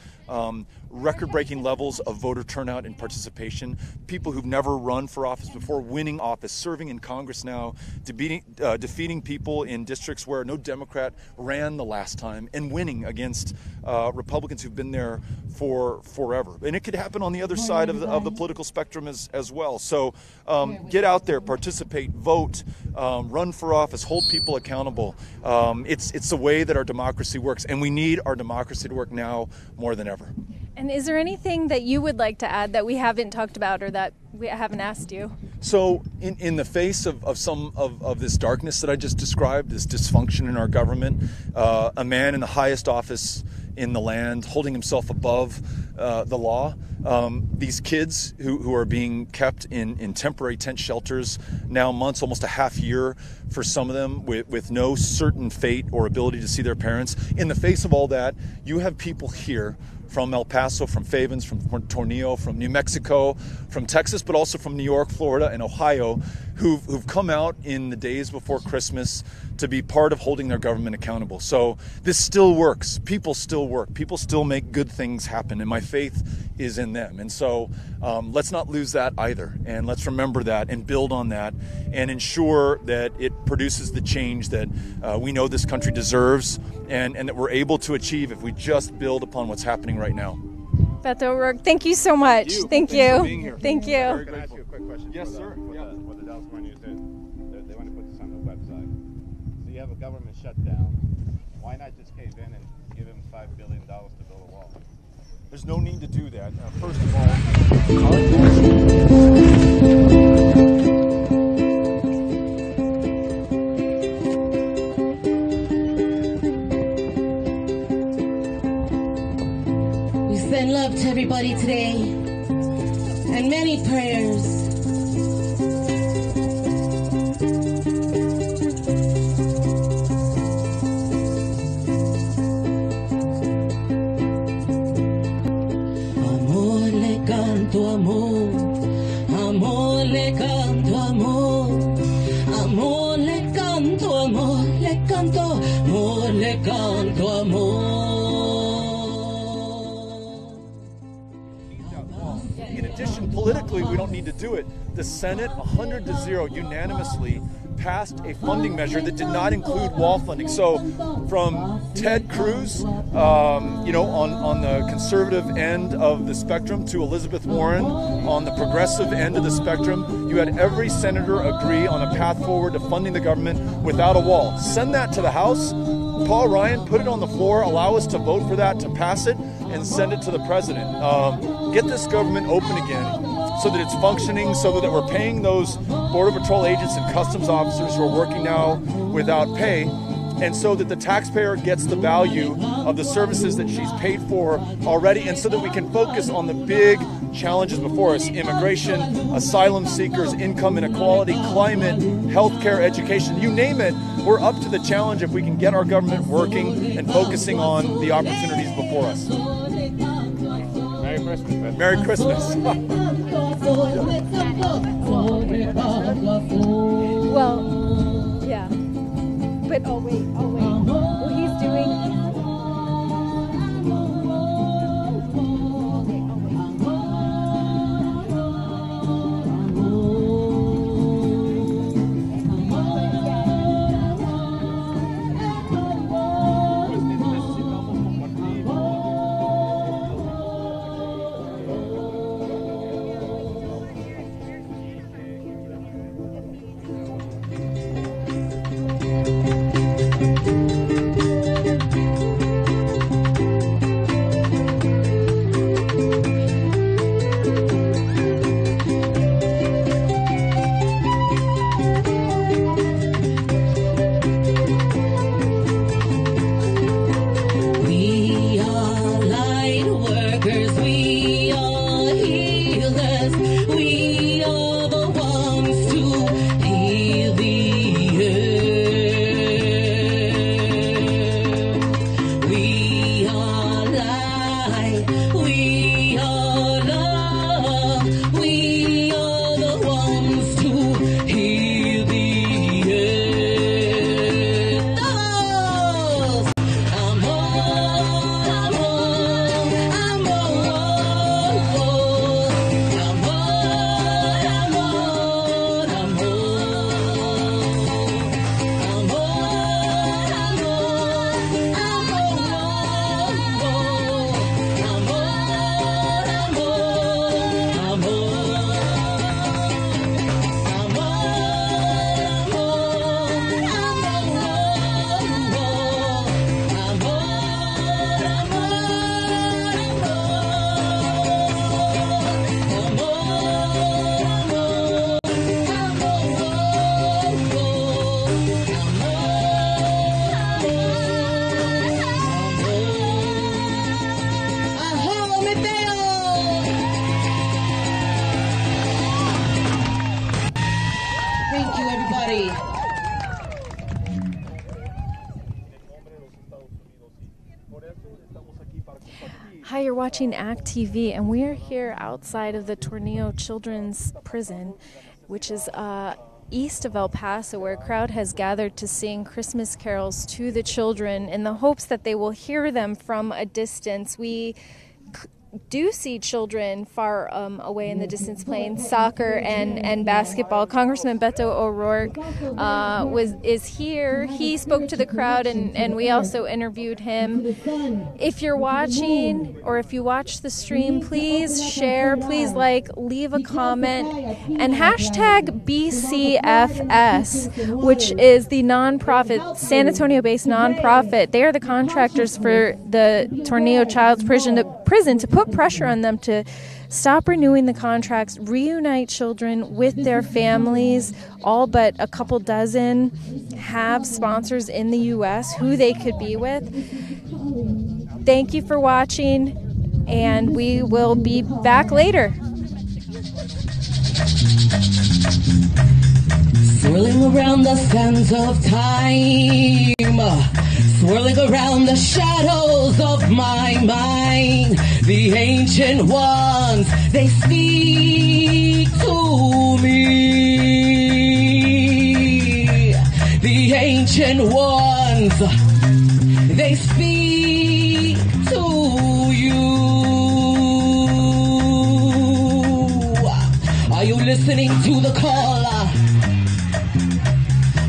Record-breaking levels of voter turnout and participation. People who've never run for office before winning office, serving in Congress now, defeating people in districts where no Democrat ran the last time, and winning against Republicans who've been there for forever. And it could happen on the other side of the political spectrum as well. So get out there, participate, vote, run for office, hold people accountable. It's the way that our democracy works, and we need our democracy to work now more than ever. And is there anything that you would like to add that we haven't talked about or that we haven't asked you? So in the face of some of this darkness that I just described, this dysfunction in our government, a man in the highest office in the land, holding himself above the law, these kids who are being kept in temporary tent shelters now months, almost a half year for some of them, with no certain fate or ability to see their parents. In the face of all that, you have people here from El Paso, from Favens, from Tornillo, from New Mexico, from Texas, but also from New York, Florida, and Ohio, who've come out in the days before Christmas to be part of holding their government accountable. So this still works. People still work. People still make good things happen, and my faith is in them. And so let's not lose that either, and let's remember that and build on that and ensure that it produces the change that we know this country deserves and that we're able to achieve if we just build upon what's happening right now. Beto O'Rourke, thank you so much. Thank you. For being here. Thank you. Can I ask you a quick question? Yes, sir. What the Dallas Morning News did, they want to put this on the website. So you have a government shutdown. Why not just cave in and give him $5 billion to build a wall? There's no need to do that. First of all, send love to everybody today and many prayers. Amor le canto amor, amor le canto amor, amor le canto amor, le canto amor, le canto amor. Politically, we don't need to do it. The Senate, 100-0, unanimously passed a funding measure that did not include wall funding. So from Ted Cruz, on the conservative end of the spectrum, to Elizabeth Warren on the progressive end of the spectrum, you had every senator agree on a path forward to funding the government without a wall. Send that to the House. Paul Ryan, put it on the floor, allow us to vote for that, to pass it, and send it to the president. Get this government open again so that it's functioning, so that we're paying those Border Patrol agents and customs officers who are working now without pay, and so that the taxpayer gets the value of the services that she's paid for already, and so that we can focus on the big challenges before us: immigration, asylum seekers, income inequality, climate, healthcare, education, you name it. We're up to the challenge if we can get our government working and focusing on the opportunities before us. Merry Christmas, man. Merry Christmas. Well, yeah. But oh wait. Well, he's doing. Hi, you're watching Act TV, and we are here outside of the Tornillo Children's Prison, which is east of El Paso, where a crowd has gathered to sing Christmas carols to the children in the hopes that they will hear them from a distance. We do see children far away in the distance playing soccer and basketball. Congressman Beto O'Rourke is here. He spoke to the crowd, and we also interviewed him. If you're watching, or if you watch the stream, please share, please like, leave a comment, and hashtag BCFS, which is the nonprofit, San Antonio-based nonprofit. They are the contractors for the Tornillo Child's Prison to put pressure on them to stop renewing the contracts, reunite children with their families. All but a couple dozen have sponsors in the U.S. who they could be with. Thank you for watching, and we will be back later. Swirling around the sands of time, swirling around the shadows of my mind, the ancient ones, they speak to me. The ancient ones, they speak to you. Are you listening to the call?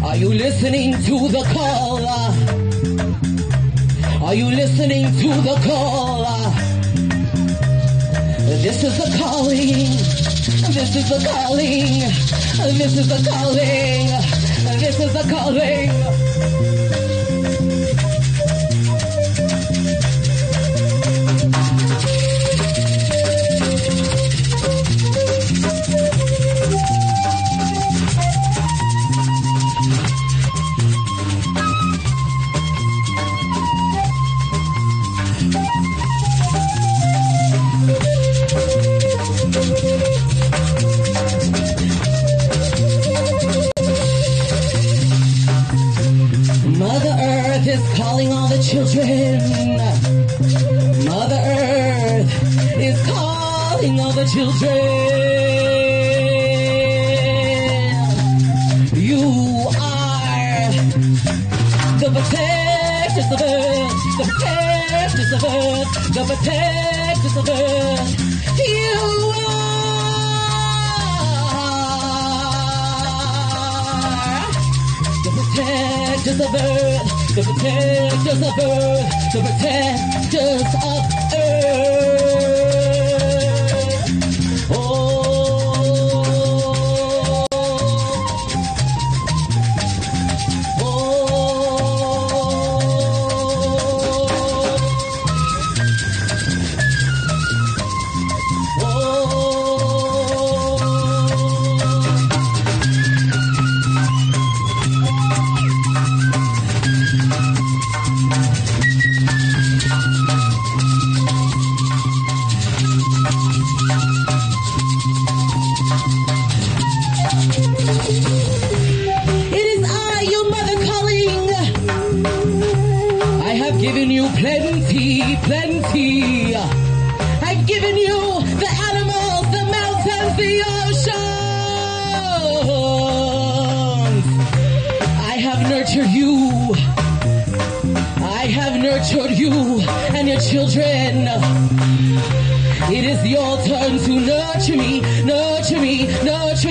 Are you listening to the call? Are you listening to the call? This is the calling. This is the calling. This is the calling. This is the calling. Calling all the children. Mother Earth is calling all the the children. You are the protectors of earth, the protectors of earth, the protectors of earth. You are the protectors of earth, the protectors of earth, the protectors of earth. Oh. Plenty. I've given you the animals, the mountains, the oceans. I have nurtured you. I have nurtured you and your children. It is your turn to nurture me, nurture me, nurture